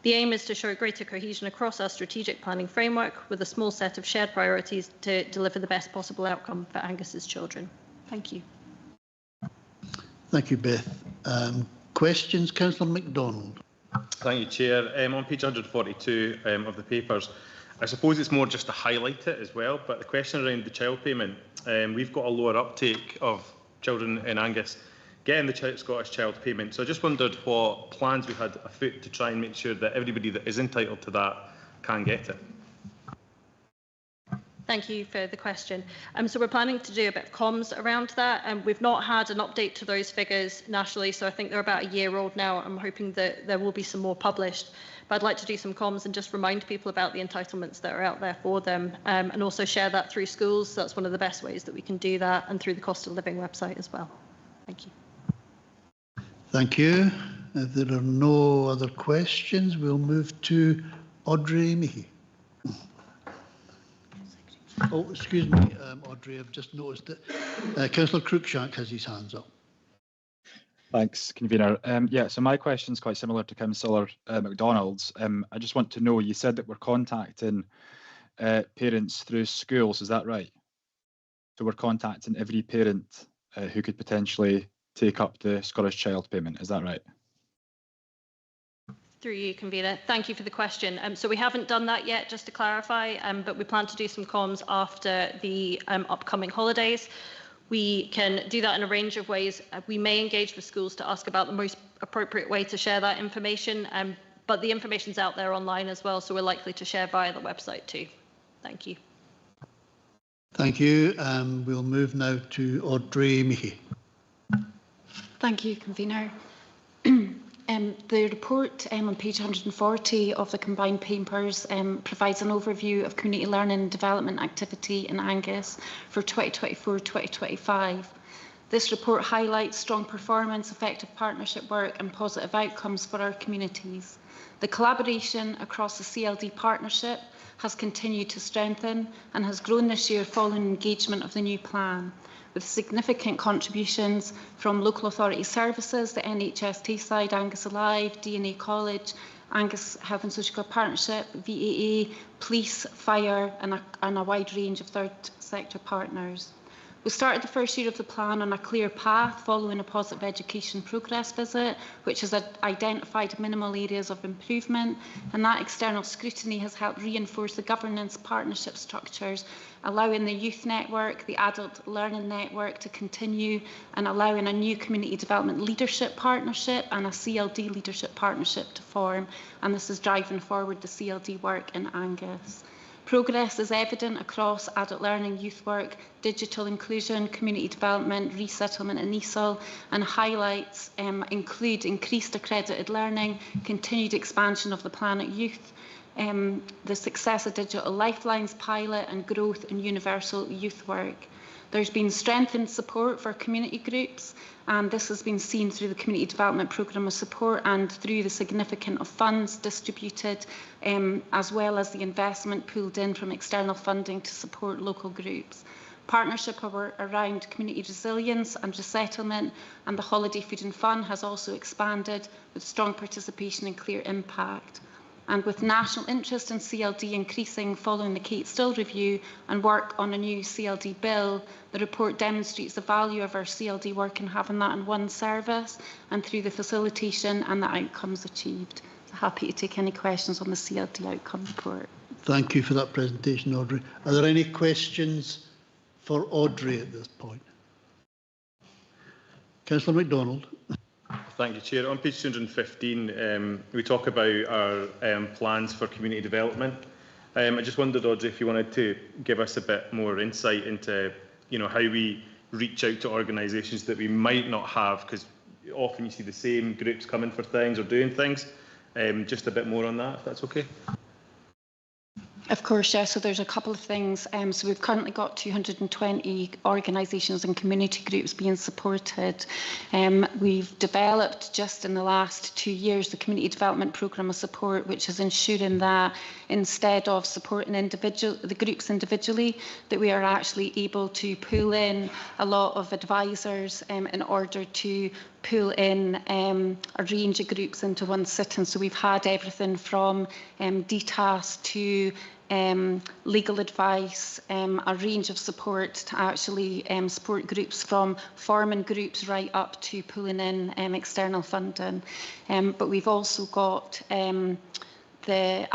The aim is to show greater cohesion across our strategic planning framework with a small set of shared priorities to deliver the best possible outcome for Angus's children. Thank you. Thank you, Beth. Questions? Councillor MacDonald. Thank you, Chair. On page 142 of the papers, I suppose it's more just to highlight it as well, but the question around the child payment, we've got a lower uptake of children in Angus getting the Scottish child payment. So I just wondered what plans we had afoot to try and make sure that everybody that is entitled to that can get it. Thank you for the question. So we're planning to do a bit of comms around that, and we've not had an update to those figures nationally, so I think they're about a year old now. I'm hoping that there will be some more published, but I'd like to do some comms and just remind people about the entitlements that are out there for them, and also share that through schools. So that's one of the best ways that we can do that, and through the cost of living website as well. Thank you. Thank you. If there are no other questions, we'll move to Audrey Meahy. Oh, excuse me, Audrey, I've just noticed that Councillor Cruikshank has his hands up. Thanks, Convener. Yeah, so my question is quite similar to Councillor MacDonald's. I just want to know, you said that we're contacting parents through schools, is that right? So we're contacting every parent who could potentially take up the Scottish Child Payment, is that right? Through you, Convener. Thank you for the question. So we haven't done that yet, just to clarify, but we plan to do some comms after the upcoming holidays. We can do that in a range of ways. We may engage with schools to ask about the most appropriate way to share that information, but the information's out there online as well, so we're likely to share via the website too. Thank you. Thank you. We'll move now to Audrey Meahy. Thank you, Convener. The report on page 140 of the combined papers provides an overview of community learning and development activity in Angus for 2024-2025. This report highlights strong performance, effective partnership work and positive outcomes for our communities. The collaboration across the CLD partnership has continued to strengthen and has grown this year following engagement of the new plan, with significant contributions from local authority services, the NHS Tayside, Angus Alive, DNA College, Angus Health and Social Care Partnership, VAA, police, fire and a wide range of third sector partners. We started the first year of the plan on a clear path following a positive education progress visit, which has identified minimal areas of improvement, and that external scrutiny has helped reinforce the governance partnership structures, allowing the youth network, the adult learning network to continue, and allowing a new community development leadership partnership and a CLD leadership partnership to form, and this is driving forward the CLD work in Angus. Progress is evident across adult learning, youth work, digital inclusion, community development, resettlement and ESOL, and highlights include increased accredited learning, continued expansion of the Planet Youth, the success of Digital Lifelines pilot and growth in universal youth work. There's been strengthened support for community groups, and this has been seen through the Community Development Programme of Support and through the significant of funds distributed, as well as the investment pooled in from external funding to support local groups. Partnership around community resilience and resettlement and the Holiday Feeding Fund has also expanded with strong participation and clear impact. And with national interest in CLD increasing following the Kate Still review and work on a new CLD bill, the report demonstrates the value of our CLD work in having that in one service and through the facilitation and the outcomes achieved. So happy to take any questions on the CLD outcome report. Thank you for that presentation, Audrey. Are there any questions for Audrey at this point? Councillor MacDonald. Thank you, Chair. On page 215, we talk about our plans for community development. I just wondered, Audrey, if you wanted to give us a bit more insight into, how we reach out to organisations that we might not have, because often you see the same groups coming for things or doing things. Just a bit more on that, if that's okay. Of course, yeah. So there's a couple of things. So we've currently got 220 organisations and community groups being supported. We've developed just in the last 2 years the Community Development Programme of Support, which is ensuring that instead of supporting the groups individually, that we are actually able to pull in a lot of advisors in order to pull in a range of groups into one sitting. So we've had everything from DTAS to legal advice, a range of support to actually support groups from forming groups right up to pulling in external funding. But we've also got the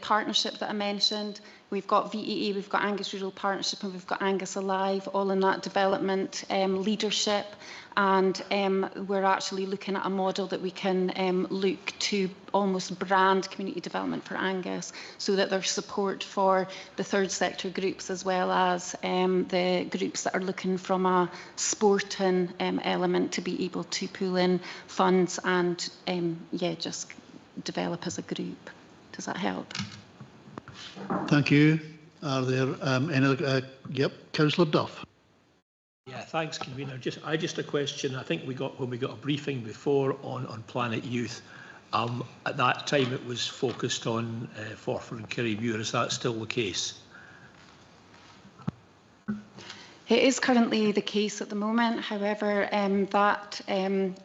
partnership that I mentioned. We've got VEE, we've got Angus Rural Partnership, and we've got Angus Alive, all in that development leadership. And we're actually looking at a model that we can look to almost brand community development for Angus, so that there's support for the third sector groups as well as the groups that are looking from a sporting element to be able to pull in funds and just develop as a group. Does that help? Thank you. Are there any other? Yep, Councillor Duff. Yeah, thanks, convener. Just a question. I think when we got a briefing before on Planet Youth. At that time, it was focused on Forfar and Kirriemuir. Is that still the case? It is currently the case at the moment. However, that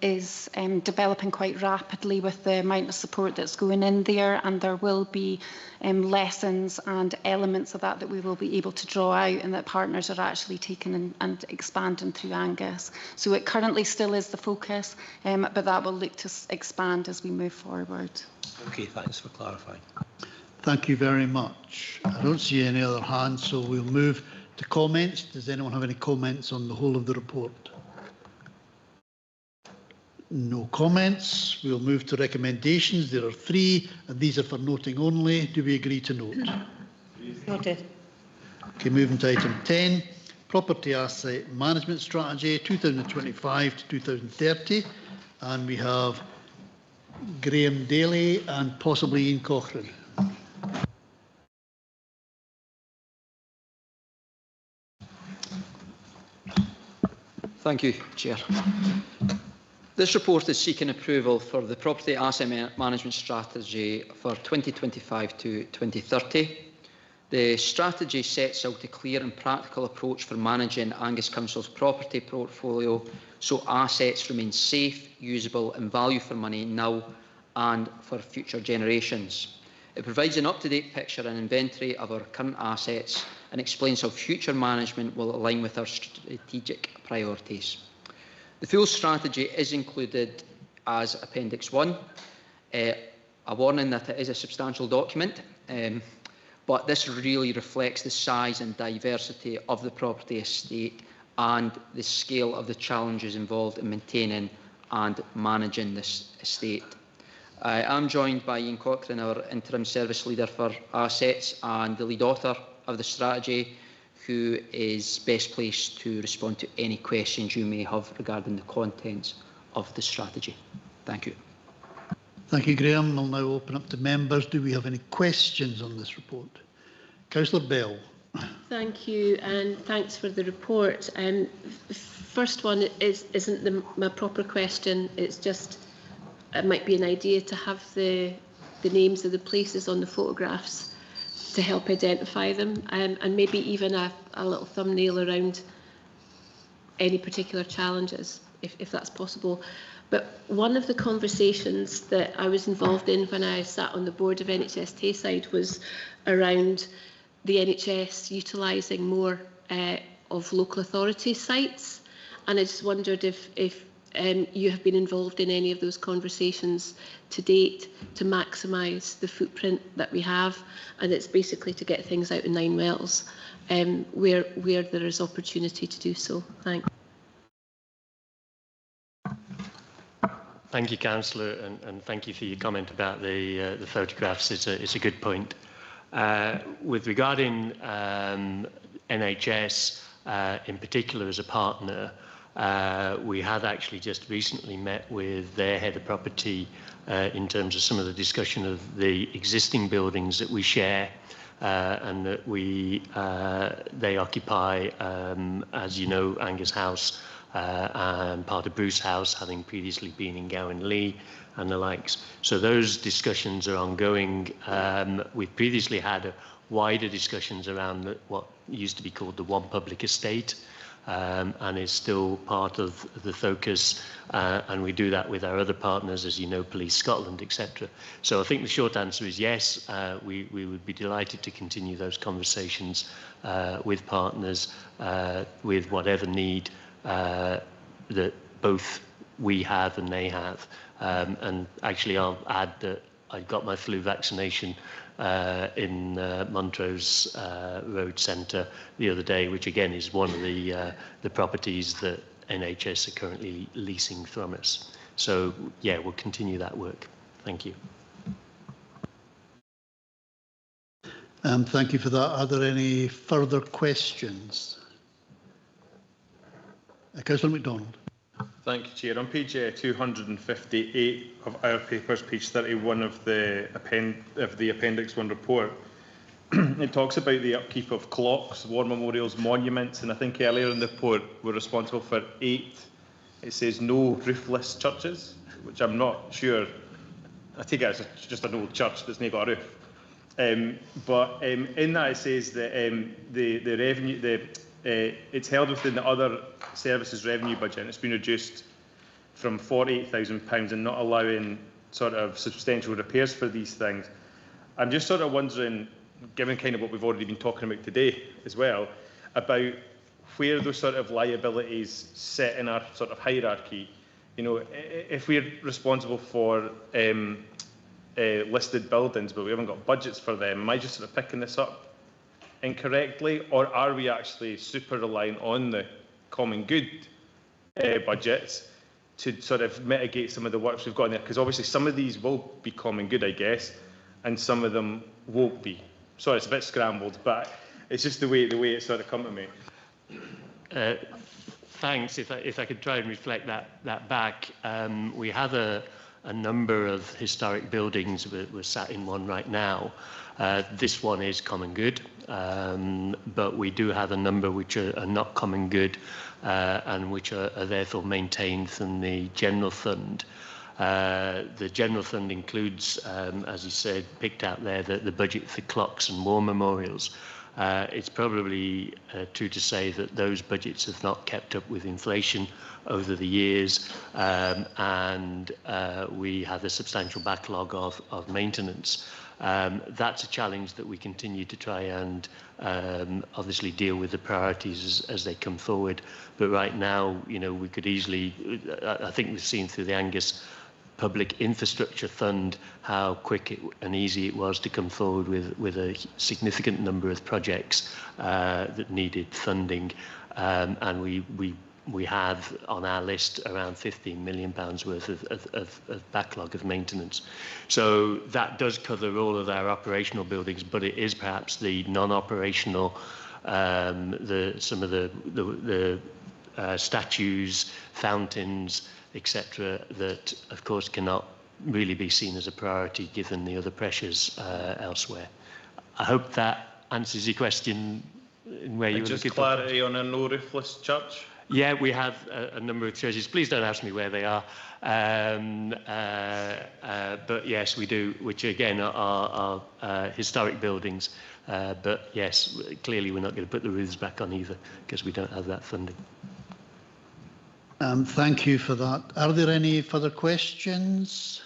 is developing quite rapidly with the amount of support that's going in there, and there will be lessons and elements of that we will be able to draw out, and that partners are actually taking and expanding through Angus. So it currently still is the focus, but that will look to expand as we move forward. Okay, thanks for clarifying. Thank you very much. I don't see any other hands, so we'll move to comments. Does anyone have any comments on the whole of the report? No comments. We'll move to recommendations. There are 3, and these are for noting only. Do we agree to note? Noted. Okay, moving to item 10, Property Asset Management Strategy 2025 to 2030. And we have Graham Daly and possibly Ian Cochrane. Thank you, Chair. This report is seeking approval for the Property Asset Management Strategy for 2025 to 2030. The strategy sets out a clear and practical approach for managing Angus Council's property portfolio so assets remain safe, usable and value for money now and for future generations. It provides an up-to-date picture and inventory of our current assets and explains how future management will align with our strategic priorities. The full strategy is included as Appendix 1. A warning that it is a substantial document, but this really reflects the size and diversity of the property estate and the scale of the challenges involved in maintaining and managing this estate. I am joined by Ian Cochrane, our Interim Service Leader for Assets and the lead author of the strategy, who is best placed to respond to any questions you may have regarding the contents of the strategy. Thank you. Thank you, Graham. I'll now open up to members. Do we have any questions on this report? Councillor Bell. Thank you, and thanks for the report. First one isn't my proper question. It's just, it might be an idea to have the names of the places on the photographs to help identify them, and maybe even a little thumbnail around any particular challenges, if that's possible. But one of the conversations that I was involved in when I sat on the board of NHS Tayside was around the NHS utilising more of local authority sites, and I just wondered if you have been involved in any of those conversations to date to maximise the footprint that we have, and it's basically to get things out in 9 Wells where there is opportunity to do so. Thanks. Thank you, Councillor, and thank you for your comment about the photographs. It's a good point. With regarding NHS, in particular as a partner. We had actually just recently met with their head of property in terms of some of the discussion of the existing buildings that we share and that they occupy, as you know, Angus House and part of Bruce House, having previously been in Gowan Lee and the likes. So those discussions are ongoing. We've previously had wider discussions around what used to be called the One Public Estate, and is still part of the focus, and we do that with our other partners, as you know, Police Scotland, etc. So I think the short answer is yes, we would be delighted to continue those conversations with partners with whatever need that both we have and they have. And actually I'll add that I got my flu vaccination in Montrose Road Centre the other day, which again is one of the properties that NHS are currently leasing from us. So yeah, we'll continue that work. Thank you. Thank you for that. Are there any further questions? Councillor MacDonald. Thank you, Chair. On page 258 of our papers, page 31 of the Appendix 1 report, it talks about the upkeep of clocks, war memorials, monuments, and I think earlier in the report we're responsible for 8. It says no roofless churches, which I'm not sure. I take it as just an old church that's not got a roof. But in that it says that the revenue, it's held within the other services revenue budget, and it's been reduced from £48,000 and not allowing sort of substantial repairs for these things. I'm just sort of wondering, given kind of what we've already been talking about today as well, about where those sort of liabilities sit in our sort of hierarchy. You know, if we're responsible for listed buildings, but we haven't got budgets for them, am I just sort of picking this up incorrectly, or are we actually super reliant on the common good budgets to sort of mitigate some of the works we've got in there? Because obviously some of these will be common good, I guess, and some of them won't be. Sorry, it's a bit scrambled, but it's just the way it sort of come to me. Thanks. If I could try and reflect that back, we have a number of historic buildings. We're sat in one right now. This one is common good, but we do have a number which are not common good and which are therefore maintained from the general fund. The general fund includes, as you said, picked out there, the budget for clocks and war memorials. It's probably true to say that those budgets have not kept up with inflation over the years, and we have a substantial backlog of maintenance. That's a challenge that we continue to try and obviously deal with the priorities as they come forward. But right now, you know, we could easily, I think we've seen through the Angus Public Infrastructure Fund how quick and easy it was to come forward with a significant number of projects that needed funding, and we have on our list around £15 million worth of backlog of maintenance. So that does cover all of our operational buildings, but it is perhaps the non-operational, some of the statues, fountains, etc., that of course cannot really be seen as a priority given the other pressures elsewhere. I hope that answers your question in where you were looking. Just clarity on a no roofless church? Yeah, we have a number of churches. Please don't ask me where they are. But yes, we do, which again are historic buildings. But yes, clearly we're not going to put the roofs back on either because we don't have that funding. Thank you for that. Are there any further questions?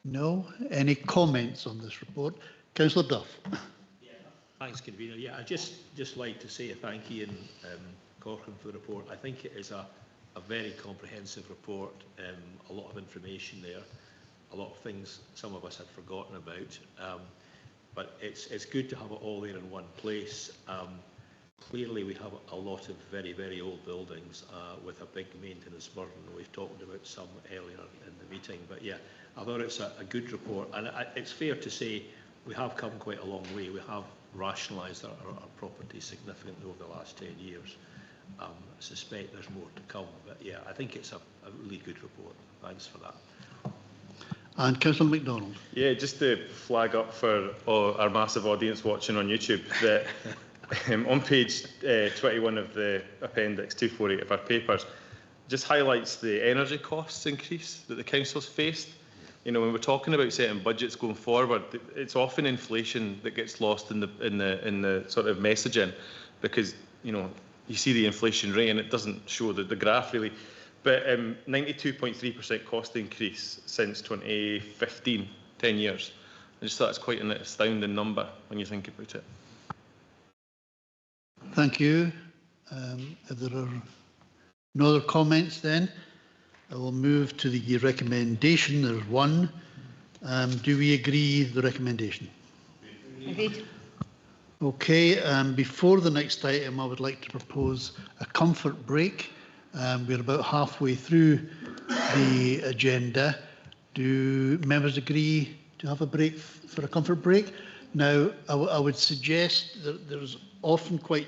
No? Any comments on this report? Councillor Duff. Yeah, thanks, Convener. Yeah, I'd just like to say a thank you and Cochrane for the report. I think it is a very comprehensive report, a lot of information there, a lot of things some of us had forgotten about, but it's good to have it all there in one place. Clearly we have a lot of very, very old buildings with a big maintenance burden. We've talked about some earlier in the meeting, but yeah, I thought it's a good report, and it's fair to say we have come quite a long way. We have rationalised our property significantly over the last 10 years. I suspect there's more to come, but yeah, I think it's a really good report. Thanks for that. And Councillor MacDonald. Yeah, just to flag up for our massive audience watching on YouTube that on page 21 of the appendix 248 of our papers, just highlights the energy costs increase that the council's faced. You know, when we're talking about setting budgets going forward, it's often inflation that gets lost in the sort of messaging, because you know you see the inflation rate and it doesn't show the graph really. But 92.3% cost increase since 2015, 10 years. I just thought it's quite an astounding number when you think about it. Thank you. If there are no other comments, then I will move to the recommendation. There's one. Do we agree with the recommendation? Agreed. Okay. Before the next item, I would like to propose a comfort break. We're about halfway through the agenda. Do members agree to have a break for a comfort break? Now, I would suggest that there's often quite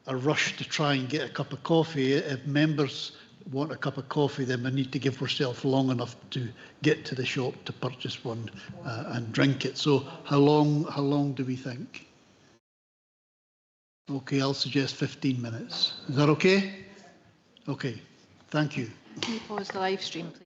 a rush to try and get a cup of coffee. If members want a cup of coffee, then we need to give ourselves long enough to get to the shop to purchase one and drink it. So how long do we think? Okay, I'll suggest 15 minutes. Is that okay? Okay, thank you. Can you pause the live stream, please?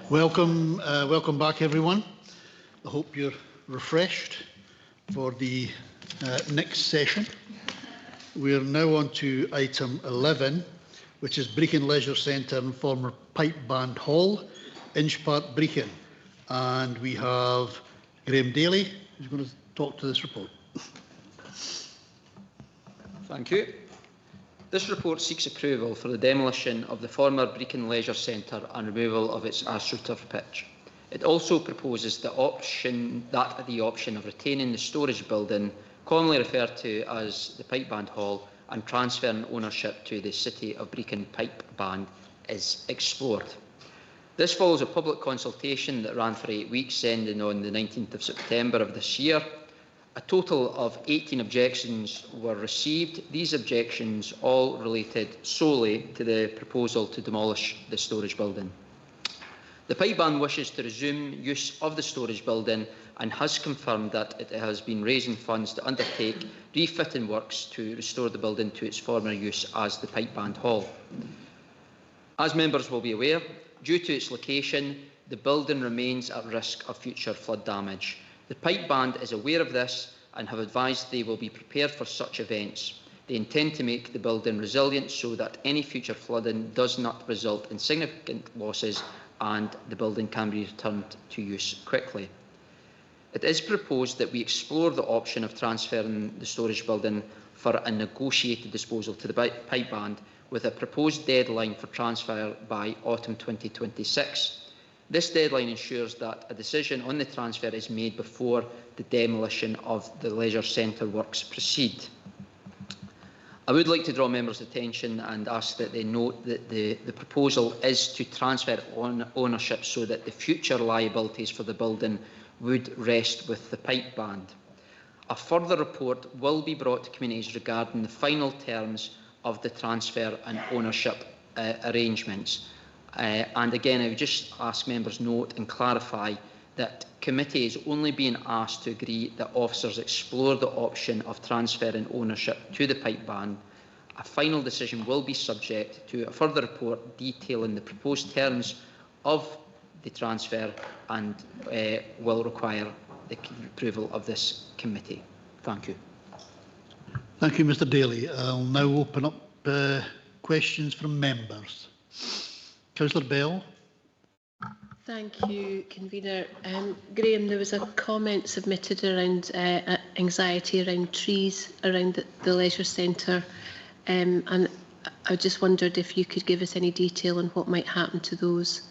Welcome, welcome back, everyone. I hope you're refreshed for the next session. We are now on to item 11, which is Brechin Leisure Centre and former Pipe Band Hall, Inchpark, Brechin. And we have Graham Daly, who's going to talk to this report. Thank you. This report seeks approval for the demolition of the former Brechin Leisure Centre and removal of its AstroTurf pitch. It also proposes the option of retaining the storage building, commonly referred to as the Pipe Band Hall, and transferring ownership to the City of Brechin Pipe Band is explored. This follows a public consultation that ran for 8 weeks, ending on the 19th of September of this year. A total of 18 objections were received. These objections all related solely to the proposal to demolish the storage building. The Pipe Band wishes to resume use of the storage building and has confirmed that it has been raising funds to undertake refitting works to restore the building to its former use as the Pipe Band Hall. As members will be aware, due to its location, the building remains at risk of future flood damage. The Pipe Band is aware of this and have advised they will be prepared for such events. They intend to make the building resilient so that any future flooding does not result in significant losses and the building can be returned to use quickly. It is proposed that we explore the option of transferring the storage building for a negotiated disposal to the Pipe Band, with a proposed deadline for transfer by autumn 2026. This deadline ensures that a decision on the transfer is made before the demolition of the leisure centre works proceed. I would like to draw members' attention and ask that they note that the proposal is to transfer ownership so that the future liabilities for the building would rest with the Pipe Band. A further report will be brought to committees regarding the final terms of the transfer and ownership arrangements. And again, I would just ask members note and clarify that committee is only being asked to agree that officers explore the option of transferring ownership to the Pipe Band. A final decision will be subject to a further report detailing the proposed terms of the transfer and will require the approval of this committee. Thank you. Thank you, Mr. Daly. I'll now open up questions from members. Councillor Bell. Thank you, Convener. Graham, there was a comment submitted around anxiety around trees around the leisure centre, and I just wondered if you could give us any detail on what might happen to those.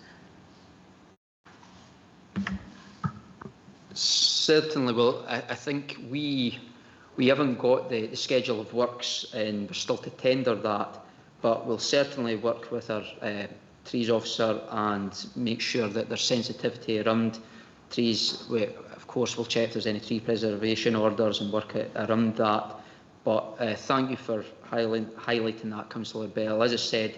Certainly. Well, I think we haven't got the schedule of works and we're still to tender that, but we'll certainly work with our trees officer and make sure that there's sensitivity around trees. We, of course, will check if there's any tree preservation orders and work around that. But thank you for highlighting that, Councillor Bell. As I said,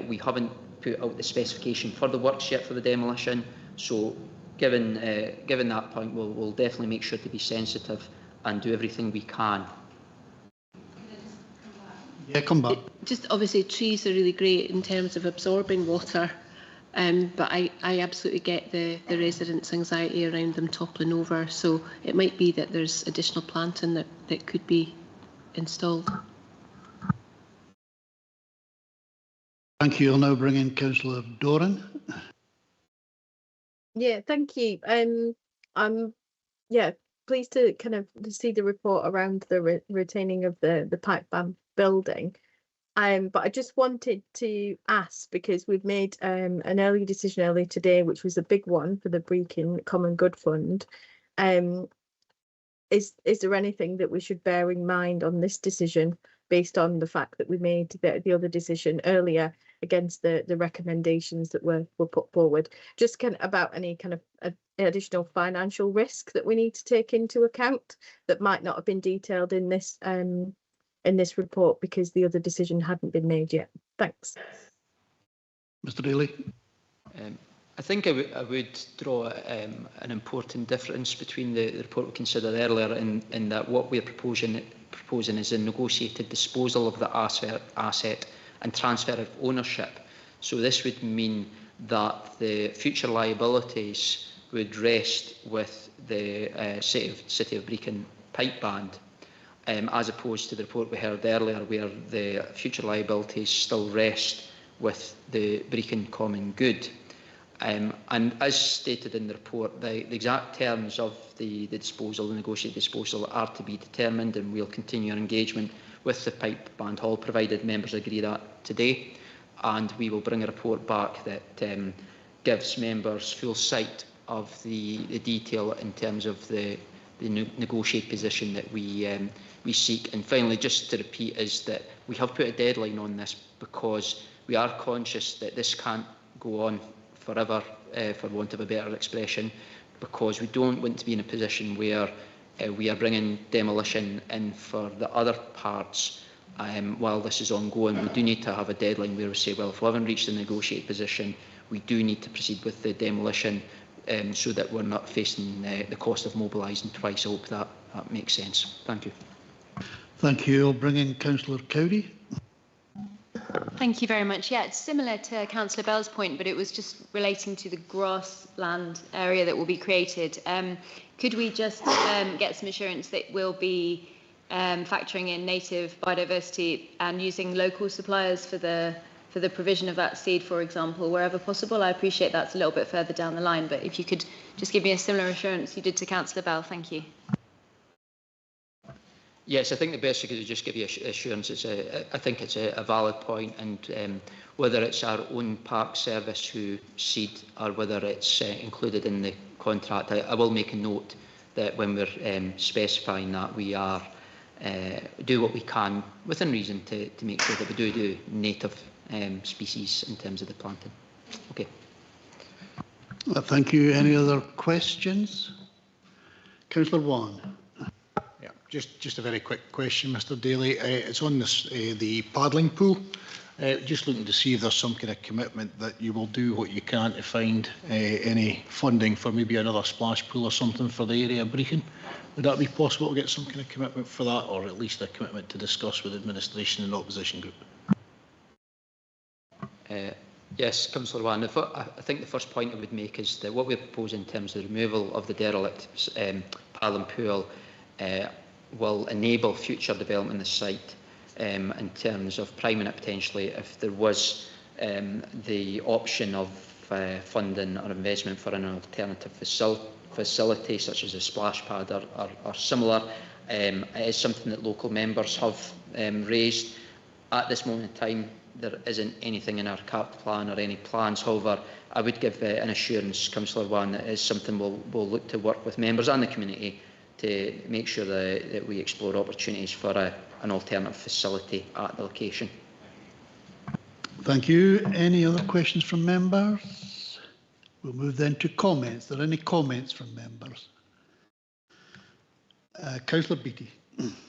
we haven't put out the specification for the works yet for the demolition. So given that point, we'll definitely make sure to be sensitive and do everything we can. Yeah, come back. Just obviously trees are really great in terms of absorbing water, but I absolutely get the residents' anxiety around them toppling over. So it might be that there's additional planting that could be installed. Thank you. I'll now bring in Councillor Doran. Yeah, thank you. I'm pleased to kind of see the report around the retaining of the Pipe Band building. But I just wanted to ask, because we've made an early decision earlier today, which was a big one for the Brechin Common Good Fund. Is there anything that we should bear in mind on this decision based on the fact that we made the other decision earlier against the recommendations that were put forward? Just kind of about any kind of additional financial risk that we need to take into account that might not have been detailed in this report because the other decision hadn't been made yet. Thanks. Mr. Daly. I think I would draw an important difference between the report we considered earlier in that what we're proposing is a negotiated disposal of the asset and transfer of ownership. So this would mean that the future liabilities would rest with the City of Brecon pipe band, as opposed to the report we heard earlier where the future liabilities still rest with the Brecon Common Good. And as stated in the report, the exact terms of the disposal, the negotiated disposal, are to be determined, and we'll continue our engagement with the Pipe Band Hall, provided members agree that today. And we will bring a report back that gives members full sight of the detail in terms of the negotiated position that we seek. And finally, just to repeat, is that we have put a deadline on this because we are conscious that this can't go on forever, for want of a better expression, because we don't want to be in a position where we are bringing demolition in for the other parts while this is ongoing. We do need to have a deadline where we say, well, if we haven't reached a negotiated position, we do need to proceed with the demolition so that we're not facing the cost of mobilising twice. I hope that makes sense. Thank you. Thank you. I'll bring in Councillor Cowdery. Thank you very much. Yeah, it's similar to Councillor Bell's point, but it was just relating to the grassland area that will be created. Could we just get some assurance that we'll be factoring in native biodiversity and using local suppliers for the provision of that seed, for example, wherever possible? I appreciate that's a little bit further down the line, but if you could just give me a similar assurance you did to Councillor Bell, thank you. Yes, I think the best I could just give you assurance is I think it's a valid point, and whether it's our own park service who seed or whether it's included in the contract, I will make a note that when we're specifying that, we are do what we can within reason to make sure that we do native species in terms of the planting. Okay. Thank you. Any other questions? Councillor Wan. Just a very quick question, Mr. Daly. It's on this the paddling pool. Just looking to see if there's some kind of commitment that you will do what you can to find any funding for maybe another splash pool or something for the area of Brecon. Would that be possible to get some kind of commitment for that, or at least a commitment to discuss with administration and opposition group? Yes, Councillor Wan. I think the first point I would make is that what we're proposing in terms of the removal of the derelict paddling pool will enable future development of the site in terms of priming it potentially if there was the option of funding or investment for an alternative facility such as a splash pad or similar. It is something that local members have raised. At this moment in time, there isn't anything in our CAP plan or any plans. However, I would give an assurance, Councillor Wan, that it is something we'll look to work with members and the community to make sure that we explore opportunities for an alternative facility at the location. Thank you. Any other questions from members? We'll move then to comments. Are there any comments from members? Councillor Beattie.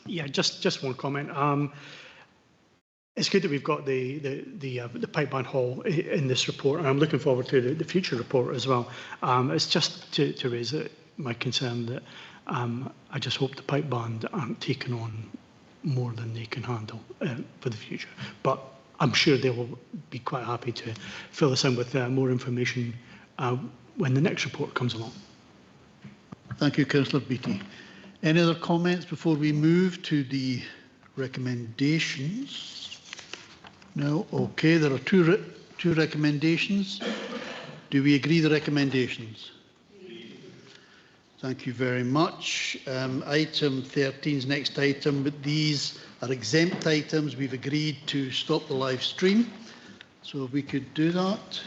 Yeah, just one comment. It's good that we've got the Pipe Band Hall in this report, and I'm looking forward to the future report as well. It's just to raise my concern that I just hope the pipe band aren't taking on more than they can handle for the future. But I'm sure they will be quite happy to fill us in with more information when the next report comes along. Thank you, Councillor Beattie. Any other comments before we move to the recommendations? No? Okay, there are two recommendations. Do we agree the recommendations? Thank you very much. Item 13 is next item, but these are exempt items. We've agreed to stop the live stream. So if we could do that.